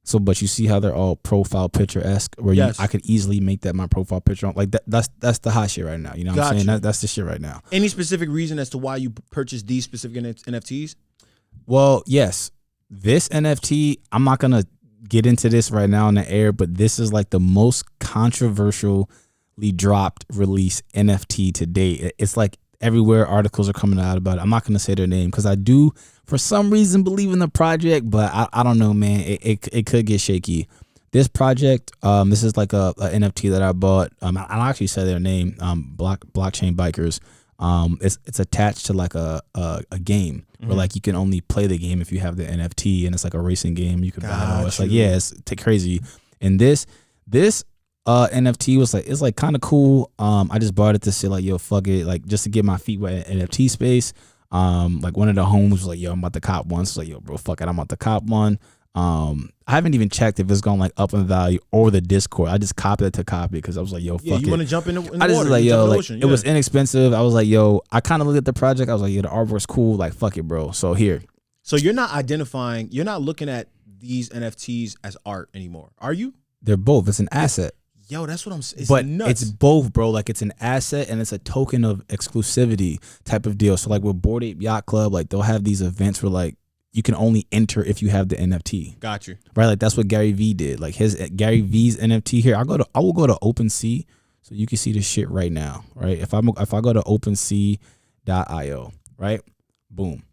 So, but you see how they're all profile picture-esque, where I could easily make that my profile picture. Like that's the hot shit right now. You know what I'm saying? That's the shit right now. Any specific reason as to why you purchased these specific NFTs? Well, yes. This NFT, I'm not gonna get into this right now in the air, but this is like the most controversially dropped release NFT to date. It's like everywhere articles are coming out about it. I'm not gonna say their name because I do, for some reason, believe in the project, but I don't know, man. It could get shaky. This project, this is like a NFT that I bought. I'll actually say their name. Blockchain Bikers. It's attached to like a game where like you can only play the game if you have the NFT, and it's like a racing game. You could battle. It's like it's crazy. And this NFT was like, it's like kind of cool. I just bought it to say like, yo, fuck it, like just to get my feet wet in NFT space. Like one of the homes was like, yo, I'm about to cop one. So like, yo, bro, fuck it, I'm about to cop one. I haven't even checked if it's going like up in value or the Discord. I just copied it to copy because I was like, yo, fuck it. You want to jump in the water? I just was like, yo, like it was inexpensive. I was like, yo, I kind of looked at the project. I was like, yeah, the artwork's cool. Like, fuck it, bro. So here. So you're not looking at these NFTs as art anymore, are you? They're both. It's an asset. Yo, that's what I'm saying. But nuts. It's both, bro. Like it's an asset and it's a token of exclusivity type of deal. So like with Bored Ape Yacht Club, like they'll have these events where like you can only enter if you have the NFT. Got you. Right? Like that's what Gary V did. Like Gary V's NFT here. I will go to OpenSea so you can see this shit right now. Right? If I go to OpenSea.io, right? Boom.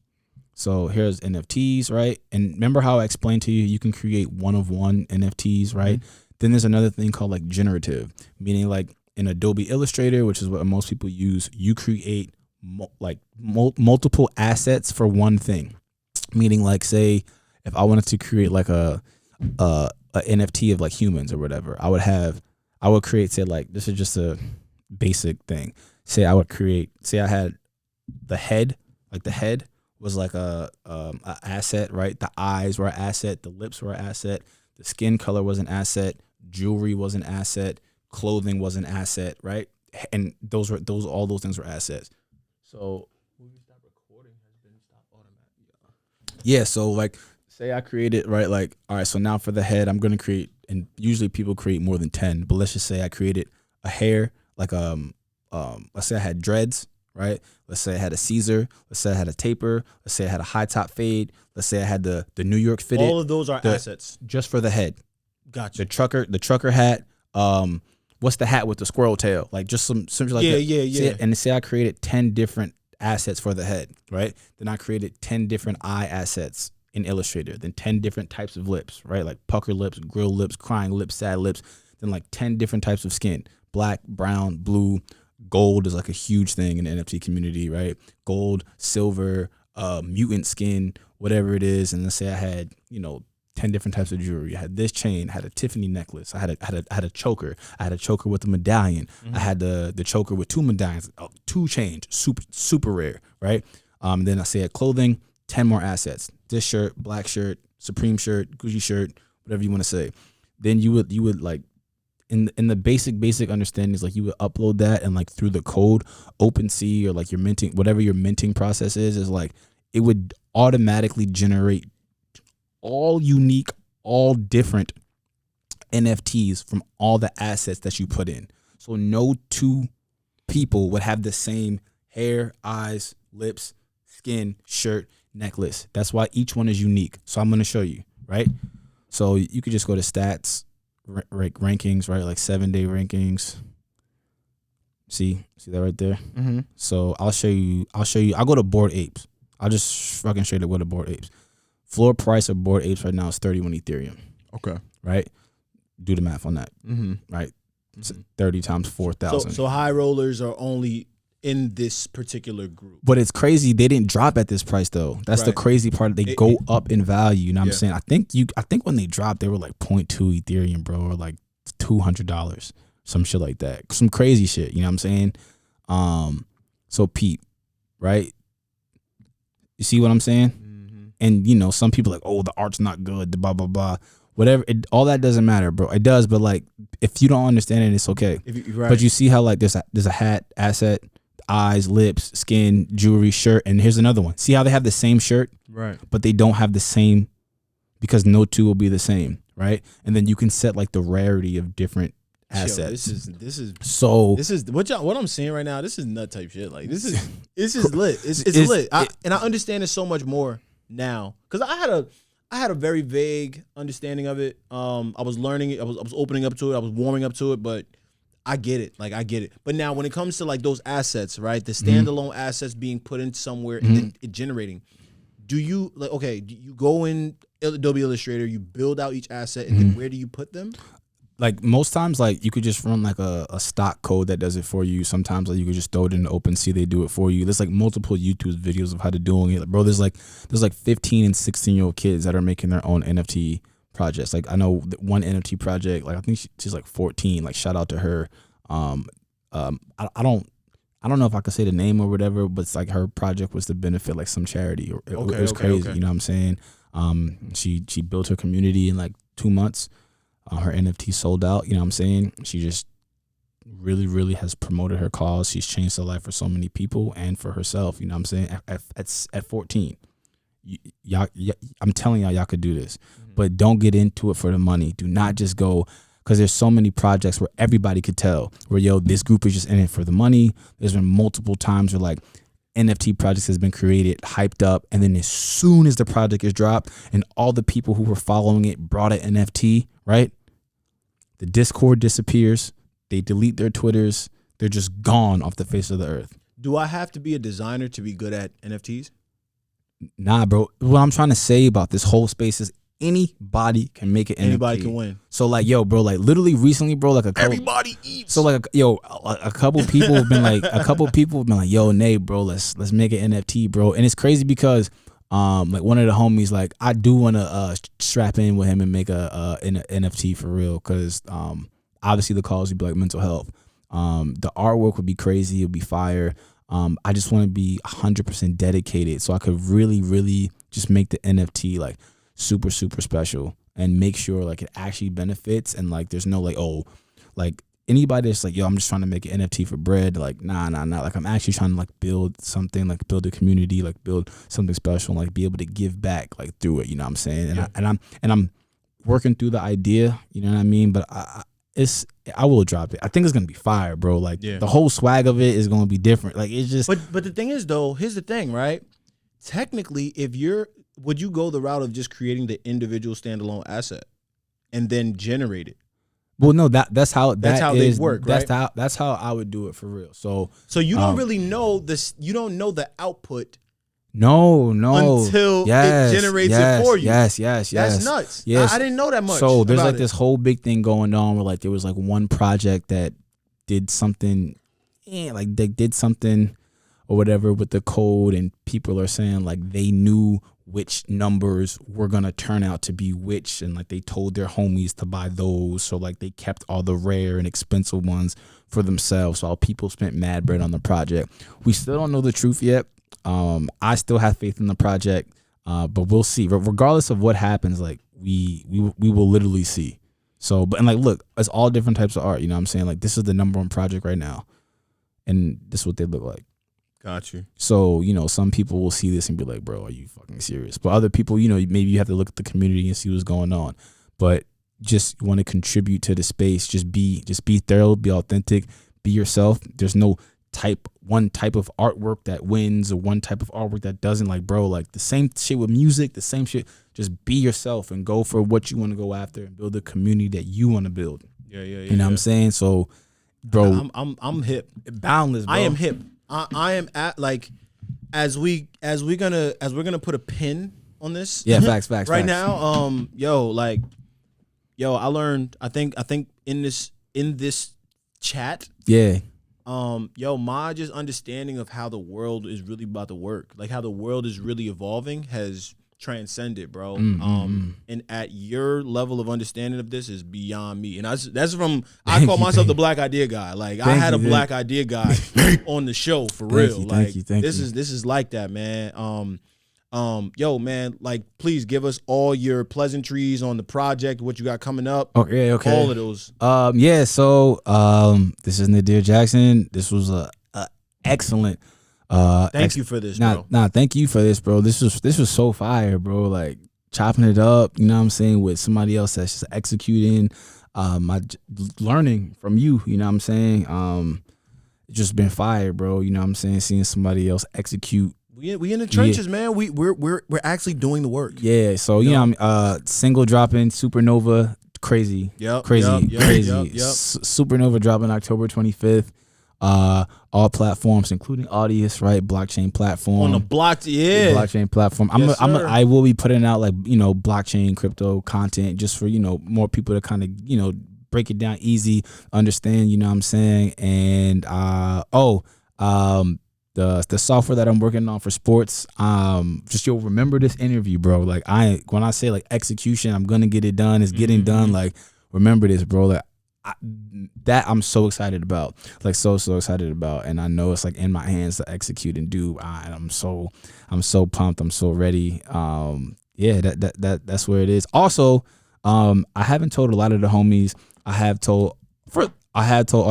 So here's NFTs, right? And remember how I explained to you, you can create one of one NFTs, right? Then there's another thing called like generative, meaning like in Adobe Illustrator, which is what most people use, you create multiple assets for one thing. Meaning like, say, if I wanted to create like a NFT of like humans or whatever, I would create, say, like, this is just a basic thing. Say I had the head, like the head was like a asset, right? The eyes were an asset, the lips were an asset, the skin color was an asset, jewelry was an asset, clothing was an asset, right? And all those things were assets. So yeah, so like, say I created, right, like, all right, so now for the head, I'm gonna create, and usually people create more than 10, but let's just say I created a hair, like let's say I had dreads, right? Let's say I had a Caesar. Let's say I had a taper. Let's say I had a high top fade. Let's say I had the New York fitted. All of those are assets just for the head. Gotcha. The trucker hat. What's the hat with the squirrel tail? Like just something like that. Yeah. And say I created 10 different assets for the head, right? Then I created 10 different eye assets in Illustrator. Then 10 different types of lips, right? Like pucker lips, grill lips, crying lips, sad lips. Then like 10 different types of skin: black, brown, blue. Gold is like a huge thing in the NFT community, right? Gold, silver, mutant skin, whatever it is. And let's say I had, 10 different types of jewelry. I had this chain, I had a Tiffany necklace, I had a choker. I had a choker with a medallion. I had the choker with 2 medallions, 2 chains, super rare, right? Then I say at clothing, 10 more assets. This shirt, black shirt, Supreme shirt, Gucci shirt, whatever you want to say. Then you would like, in the basic understanding is like you would upload that, and like through the code OpenSea or like your minting, whatever your minting process is like it would automatically generate all unique, all different NFTs from all the assets that you put in. So no two people would have the same hair, eyes, lips, skin, shirt, necklace. That's why each one is unique. So I'm going to show you, right? So you could just go to stats, rankings, right? Like 7-day rankings. See that right there? Mm-hmm. So I'll show you. I'll go to Bored Apes. I'll just fucking straight up go to Bored Apes. Floor price of Bored Apes right now is 31 Ethereum. Okay. Right? Do the math on that. Mm-hmm. Right? 30 times 4,000. So high rollers are only in this particular group. But it's crazy they didn't drop at this price though. That's the crazy part. They go up in value. You know what I'm saying? I think when they dropped, they were like 0.2 Ethereum, bro, or like $200, some shit like that. Some crazy shit. You know what I'm saying? So Pete, right? You see what I'm saying? Mm-hmm. And some people are like, oh, the art's not good, the blah blah blah. Whatever, all that doesn't matter, bro. It does, but like if you don't understand it, it's okay. But you see how like there's a hat asset, eyes, lips, skin, jewelry, shirt, and here's another one. See how they have the same shirt, right? But they don't have the same, because no two will be the same, right? And then you can set like the rarity of different assets. This is what I'm seeing right now. This is nut type shit. Like this is lit. It's lit. And I understand it so much more now because I had a very vague understanding of it. I was learning it. I was opening up to it. I was warming up to it, but I get it. Like I get it. But now when it comes to like those assets, right? The standalone assets being put in somewhere and then it generating. Do you like do you go in Adobe Illustrator, you build out each asset, and then where do you put them? Like most times, like you could just run like a stock code that does it for you. Sometimes like you could just throw it in OpenSea, they do it for you. There's like multiple YouTube videos of how to doing it. Bro, there's like 15 and 16-year-old kids that are making their own NFT projects. Like I know one NFT project, like I think she's like 14. Like shout out to her. I don't know if I could say the name or whatever, but it's like her project was to benefit like some charity. Or it was crazy. Okay. You know what I'm saying? She built her community in like 2 months. Her NFT sold out. You know what I'm saying? She just really, really has promoted her cause. She's changed the life for so many people and for herself. You know what I'm saying? At 14, y'all, I'm telling y'all could do this, but don't get into it for the money. Do not just go, because there's so many projects where everybody could tell where, this group is just in it for the money. There's been multiple times where like NFT projects has been created, hyped up, and then as soon as the project is dropped and all the people who were following it brought an NFT, right? The Discord disappears. They delete their Twitters. They're just gone off the face of the earth. Do I have to be a designer to be good at NFTs? Nah, bro. What I'm trying to say about this whole space is anybody can make it. Anybody can win. So like, yo, bro, like literally recently, bro, like a couple. Everybody eats. So like, yo, a couple people have been like, yo, Nate, bro, let's make an NFT, bro. And it's crazy because, like one of the homies, like I do want to strap in with him and make an NFT for real, because obviously the cause would be like mental health. The artwork would be crazy, it would be fire. I just want to be 100% dedicated so I could really, really just make the NFT like super, super special and make sure like it actually benefits, and like there's no like, oh, like anybody that's like, yo, I'm just trying to make an NFT for bread, like nah. Like I'm actually trying to like build something, like build a community, like build something special, and like be able to give back like through it, you know what I'm saying? And I'm working through the idea, you know what I mean? But I will drop it. I think it's gonna be fire, bro. Like the whole swag of it is gonna be different. Like it's just. But the thing is though, here's the thing, right? Technically, would you go the route of just creating the individual standalone asset and then generate it? Well, no, that's how they work, right? That's how I would do it for real. So you don't really know this. You don't know the output. No. Until it generates it for you. Yes. That's nuts. Yes. I didn't know that much. So there's like this whole big thing going on where like there was like one project that did something, like they did something or whatever with the code, and people are saying like they knew which numbers were gonna turn out to be which, and like they told their homies to buy those, so like they kept all the rare and expensive ones for themselves while people spent mad bread on the project. We still don't know the truth yet. I still have faith in the project, but we'll see. Regardless of what happens, like we will literally see. So, but and like, look, it's all different types of art. You know what I'm saying? Like this is the #1 project right now, and this is what they look like. Got you. So, you know, some people will see this and be like, bro, are you fucking serious? But other people, you know, maybe you have to look at the community and see what's going on. But just want to contribute to the space. Just be thorough, be authentic, be yourself. There's no one type of artwork that wins or one type of artwork that doesn't. Like, bro, like the same shit with music, the same shit. Just be yourself and go for what you want to go after and build a community that you want to build. Yeah. You know what I'm saying? So, bro, I'm hip. Boundless, bro. I am hip. I am at like as we're gonna put a pin on this. Yeah, facts. Right now, I learned. I think in this chat. Yeah. My just understanding of how the world is really about to work, like how the world is really evolving, has transcended, bro. And at your level of understanding of this is beyond me. And that's from I call myself the black idea guy. Like I had a black idea guy on the show for real. Like this is like that, man. Man, like please give us all your pleasantries on the project, what you got coming up. Okay. All of those. So this is Nadir Jackson. This was a excellent thank you for this, bro. Thank you for this, bro. This was so fire, bro. Like chopping it up, you know what I'm saying, with somebody else that's just executing. My learning from you, you know what I'm saying. It's just been fire, bro. You know what I'm saying, seeing somebody else execute. We in the trenches, man. We're actually doing the work. Yeah. So you know, I'm single dropping Supernova, crazy. Crazy. Supernova dropping October 25th. All platforms, including Audius, right? Blockchain platform. On the blockchain platform. I will be putting out like, you know, blockchain crypto content just for, you know, more people to kind of, you know, break it down easy, understand, you know what I'm saying? And the software that I'm working on for sports, just you'll remember this interview, bro. Like when I say like execution, I'm gonna get it done. It's getting done. Like remember this, bro. Like that I'm so excited about, like so excited about, and I know it's like in my hands to execute and do. I'm so pumped. I'm so ready. That's where it is. Also, I haven't told a lot of the homies. I have told all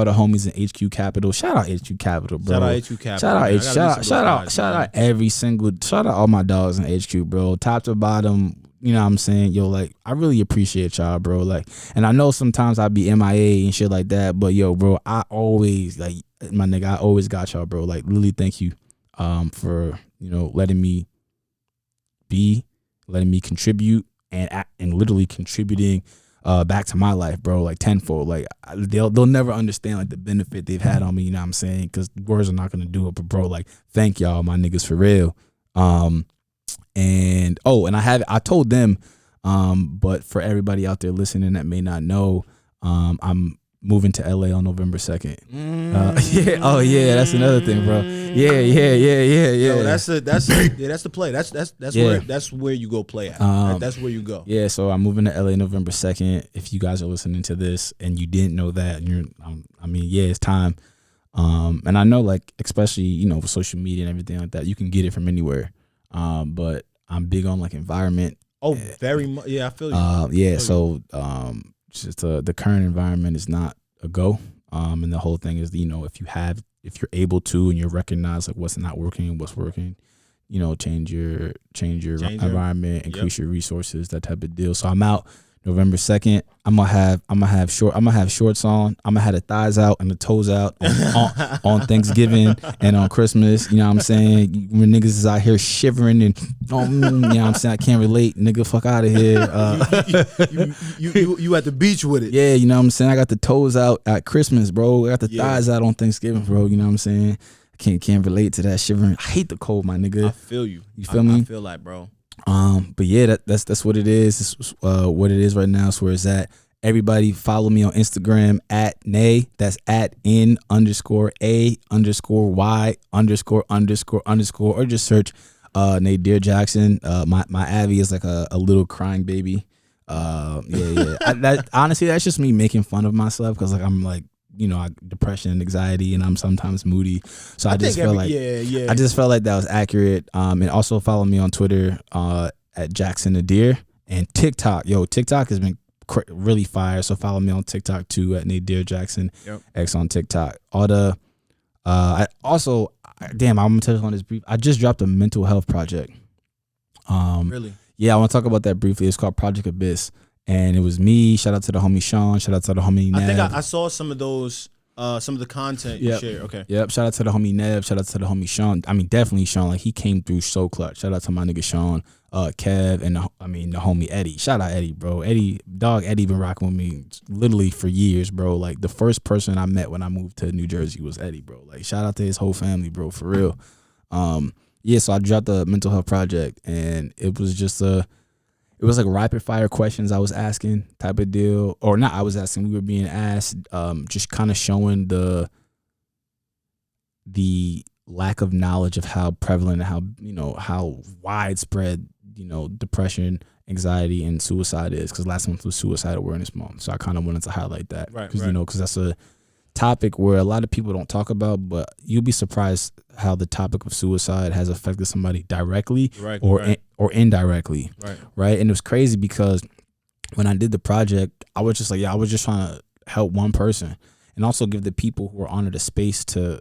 the homies in HQ Capital. Shout out HQ Capital, bro. Shout out every single. Shout out all my dogs in HQ, bro. Top to bottom. You know what I'm saying? Yo, like, I really appreciate y'all, bro. Like, and I know sometimes I be MIA and shit like that, but yo, bro, I always, like, my nigga, I always got y'all, bro. Like, really thank you for, you know, letting me contribute and literally contributing back to my life, bro, like tenfold. Like, they'll never understand, like, the benefit they've had on me, you know what I'm saying? Because words are not going to do it, but, bro, like, thank y'all, my niggas, for real. And I told them, but for everybody out there listening that may not know, I'm moving to LA on November 2nd. Yeah. Oh yeah, that's another thing, bro. Yeah. Yo, that's the play. That's where you go play at. That's where you go. Yeah, so I'm moving to LA November 2nd. If you guys are listening to this and you didn't know that, it's time. And I know, like, especially, with social media and everything like that, you can get it from anywhere. But I'm big on, like, environment. Oh, very much. Yeah, I feel you. Just the current environment is not a go. And the whole thing is, if you're able to and you recognize like what's not working and what's working, change your environment, increase your resources, that type of deal. So I'm out November 2nd. I'm gonna have shorts on. I'm gonna have the thighs out and the toes out on Thanksgiving and on Christmas. You know what I'm saying? When niggas is out here shivering and you know what I'm saying? I can't relate, nigga. Fuck out of here. You at the beach with it? Yeah, you know what I'm saying? I got the toes out at Christmas, bro. I got the thighs out on Thanksgiving, bro. You know what I'm saying? I can't relate to that shivering. I hate the cold, my nigga. I feel you. You feel me? I feel like, bro. But yeah, that's what it is. It's, what it is right now. It's where it's at. Everybody follow me on Instagram at Nay. That's at N_A_Y_Y____, or just search Nay Dear Jackson. My Abby is like a little crying baby. Honestly, that's just me making fun of myself because like I'm like, depression and anxiety, and I'm sometimes moody. So I just felt like that was accurate. And also follow me on Twitter at Jackson the Deer, and TikTok. TikTok has been really fire. So follow me on TikTok too at Nate Deer Jackson X on TikTok. I'm gonna touch on this brief. I just dropped a mental health project. Really? Yeah, I want to talk about that briefly. It's called Project Abyss. And it was me. Shout out to the homie Sean. Shout out to the homie Nev. I think I saw some of those, some of the content you shared. Okay. Yep. Shout out to the homie Nev. Shout out to the homie Sean. I mean, definitely Sean. Like, he came through so clutch. Shout out to my nigga Sean, Kev, and the homie Eddie. Shout out Eddie, bro. Eddie been rocking with me literally for years, bro. Like, the first person I met when I moved to New Jersey was Eddie, bro. Like, shout out to his whole family, bro, for real. So I dropped the mental health project, and it was just it was like rapid fire questions I was asking type of deal. Or not I was asking, we were being asked, just kind of showing the lack of knowledge of how prevalent and how widespread, depression, anxiety, and suicide is. Because last month was Suicide Awareness Month. So I kind of wanted to highlight that. Because that's a topic where a lot of people don't talk about, but you'll be surprised how the topic of suicide has affected somebody directly or indirectly. Right. And it was crazy because when I did the project, I was just like, I was just trying to help one person and also give the people who are on it a space to,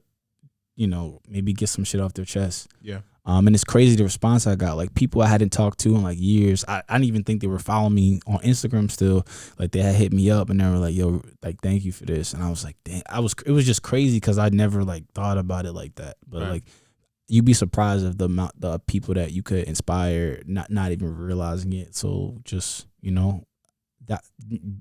maybe get some shit off their chest. Yeah. And it's crazy the response I got. Like, people I hadn't talked to in like years. I didn't even think they were following me on Instagram still. Like, they had hit me up and they were like, yo, like, thank you for this. And I was like, damn, it was just crazy because I never like thought about it like that. But like, you'd be surprised of the amount the people that you could inspire, not even realizing it. So just, that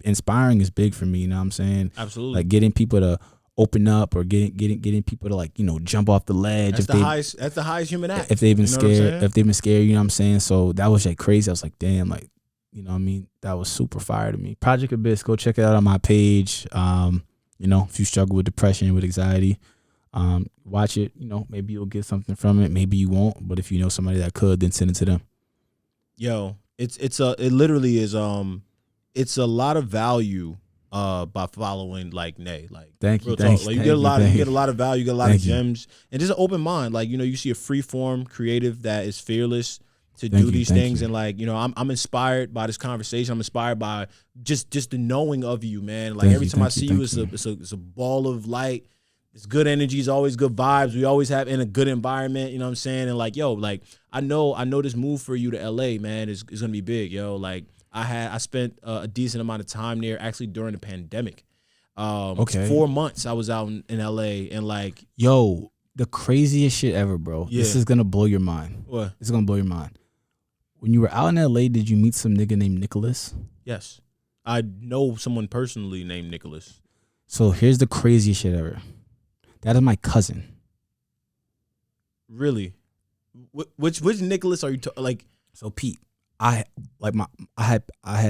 inspiring is big for me, you know what I'm saying? Absolutely. Like, getting people to open up or getting people to like, jump off the ledge. That's the highest human act. If they've been scared, you know what I'm saying? So that was like crazy. I was like, damn, like, you know what I mean? That was super fire to me. Project Abyss, go check it out on my page. If you struggle with depression, with anxiety, watch it. Maybe you'll get something from it. Maybe you won't. But if you know somebody that could, then send it to them. Yo, it literally is it's a lot of value by following like Nay. Like, thank you. Like, you get a lot of value, you get a lot of gems, and just an open mind. Like, you see a free form creative that is fearless to do these things, and like, I'm inspired by this conversation. I'm inspired by just the knowing of you, man. Like, every time I see you, it's a ball of light. It's good energy. It's always good vibes. We always have in a good environment. You know what I'm saying? And like, yo, like, I know this move for you to LA, man, is gonna be big, yo. Like, I spent a decent amount of time there actually during the pandemic. 4 months I was out in LA, and like, yo, the craziest shit ever, bro. Yeah. This is gonna blow your mind. What? It's gonna blow your mind. When you were out in LA, did you meet some nigga named Nicholas? Yes. I know someone personally named Nicholas. So here's the craziest shit ever. That is my cousin. Really? Which Nicholas are you like? So Pete, I had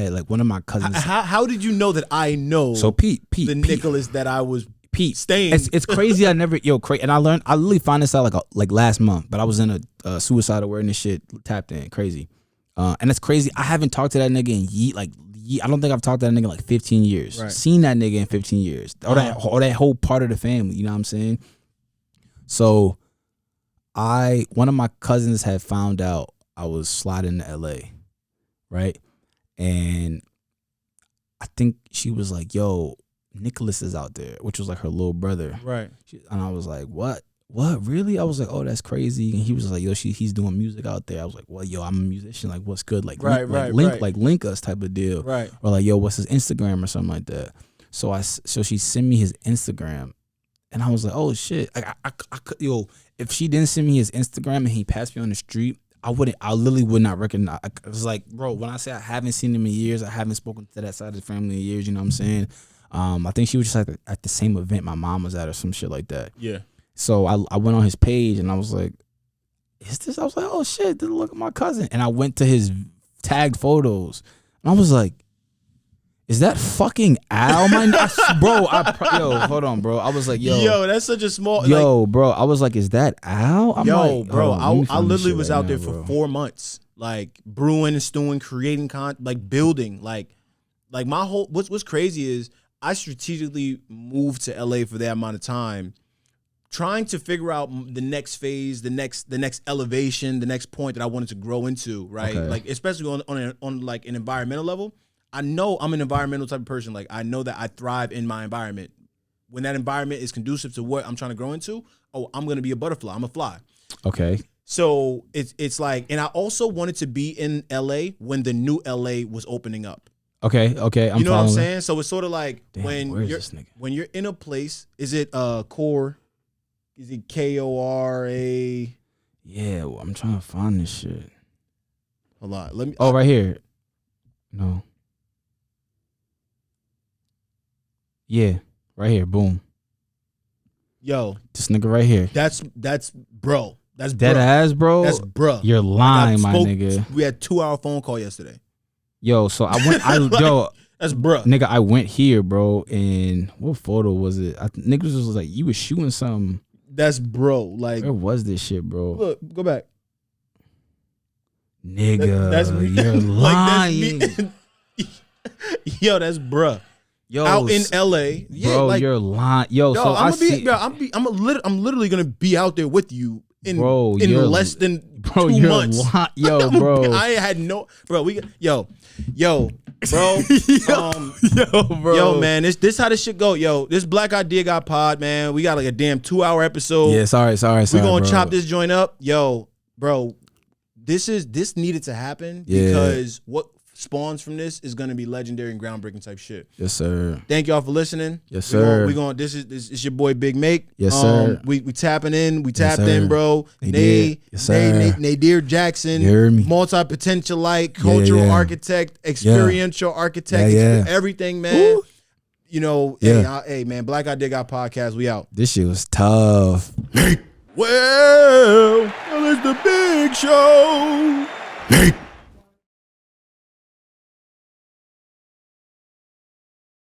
like one of my cousins. How did you know that I know? So Pete, the Nicholas that I was staying. It's crazy. I never and I learned. I literally found this out like last month. But I was in a suicide awareness shit, tapped in, crazy. And it's crazy. I haven't talked to that nigga in I don't think I've talked to that nigga in like 15 years. Right. Seen that nigga in 15 years. Or that whole part of the family. You know what I'm saying? So one of my cousins had found out I was sliding to LA, right? And I think she was like, yo, Nicholas is out there, which was like her little brother. Right. And I was like, what? Really? I was like, oh, that's crazy. And he was like, yo, he's doing music out there. I was like, well, yo, I'm a musician. Like, what's good? Like, link us type of deal. Right. Or like, yo, what's his Instagram or something like that. So she sent me his Instagram, and I was like, oh shit. Like, I could, yo, if she didn't send me his Instagram and he passed me on the street, I literally would not recognize. I was like, bro, when I say I haven't seen him in years, I haven't spoken to that side of the family in years. You know what I'm saying? I think she was just like at the same event my mom was at or some shit like that. Yeah. So I went on his page and I was like, is this? I was like, oh shit, look at my cousin. And I went to his tagged photos and I was like, is that fucking Al? Yo, hold on, bro. I was like, yo, that's such a small. Bro. I was like, is that Al? Bro. I literally was out there for 4 months, like brewing and stewing, creating like building, like my whole. What's crazy is I strategically moved to LA for that amount of time, trying to figure out the next phase, the next elevation, the next point that I wanted to grow into, right? Okay. Like especially on like an environmental level. I know I'm an environmental type of person. Like I know that I thrive in my environment. When that environment is conducive to what I'm trying to grow into, I'm gonna be a butterfly. I'm a fly. Okay. So it's like, and I also wanted to be in LA when the new LA was opening up. Okay. You know what I'm saying? So it's sort of like when you're in a place, is it core? Is it KORA? Yeah, well, I'm trying to find this shit. Hold on. Let me. Oh, right here. No. Yeah, right here. Boom. Yo, this nigga right here. That's bro. That's dead ass, bro. That's bro. You're lying, my nigga. We had 2-hour phone call yesterday. Yo, so I went. Yo, that's bro. Nigga, I went here, bro. And what photo was it? Niggas was like, you was shooting something. That's bro. Like, where was this shit, bro? Look, go back. Nigga, that's me. You're lying. Like, that's me. Yo, that's bruh. Yo, out in LA, yeah, bro, like, you're lying. Yo, so I'm literally gonna be out there with you in less than 2 months. Yo, bro, I had no, bro. Yo, bro, man. This how this shit go. Yo, this Black Idea Got Pod, man. We got like a damn 2-hour episode. Yeah, sorry. We gonna chop this joint up, yo, bro. This needed to happen because what spawns from this is gonna be legendary and groundbreaking type shit. Yes, sir. Thank y'all for listening. Yes, sir. This is your boy Big Make. Yes, sir. We tapping in. We tapped in, bro. Nadir Jackson. You heard me. Multi-potentialite, cultural architect, experiential architect, everything, man. Woo. You know, hey, man, Black Idea Got Podcast. We out. This shit was tough. Well, it's the big show.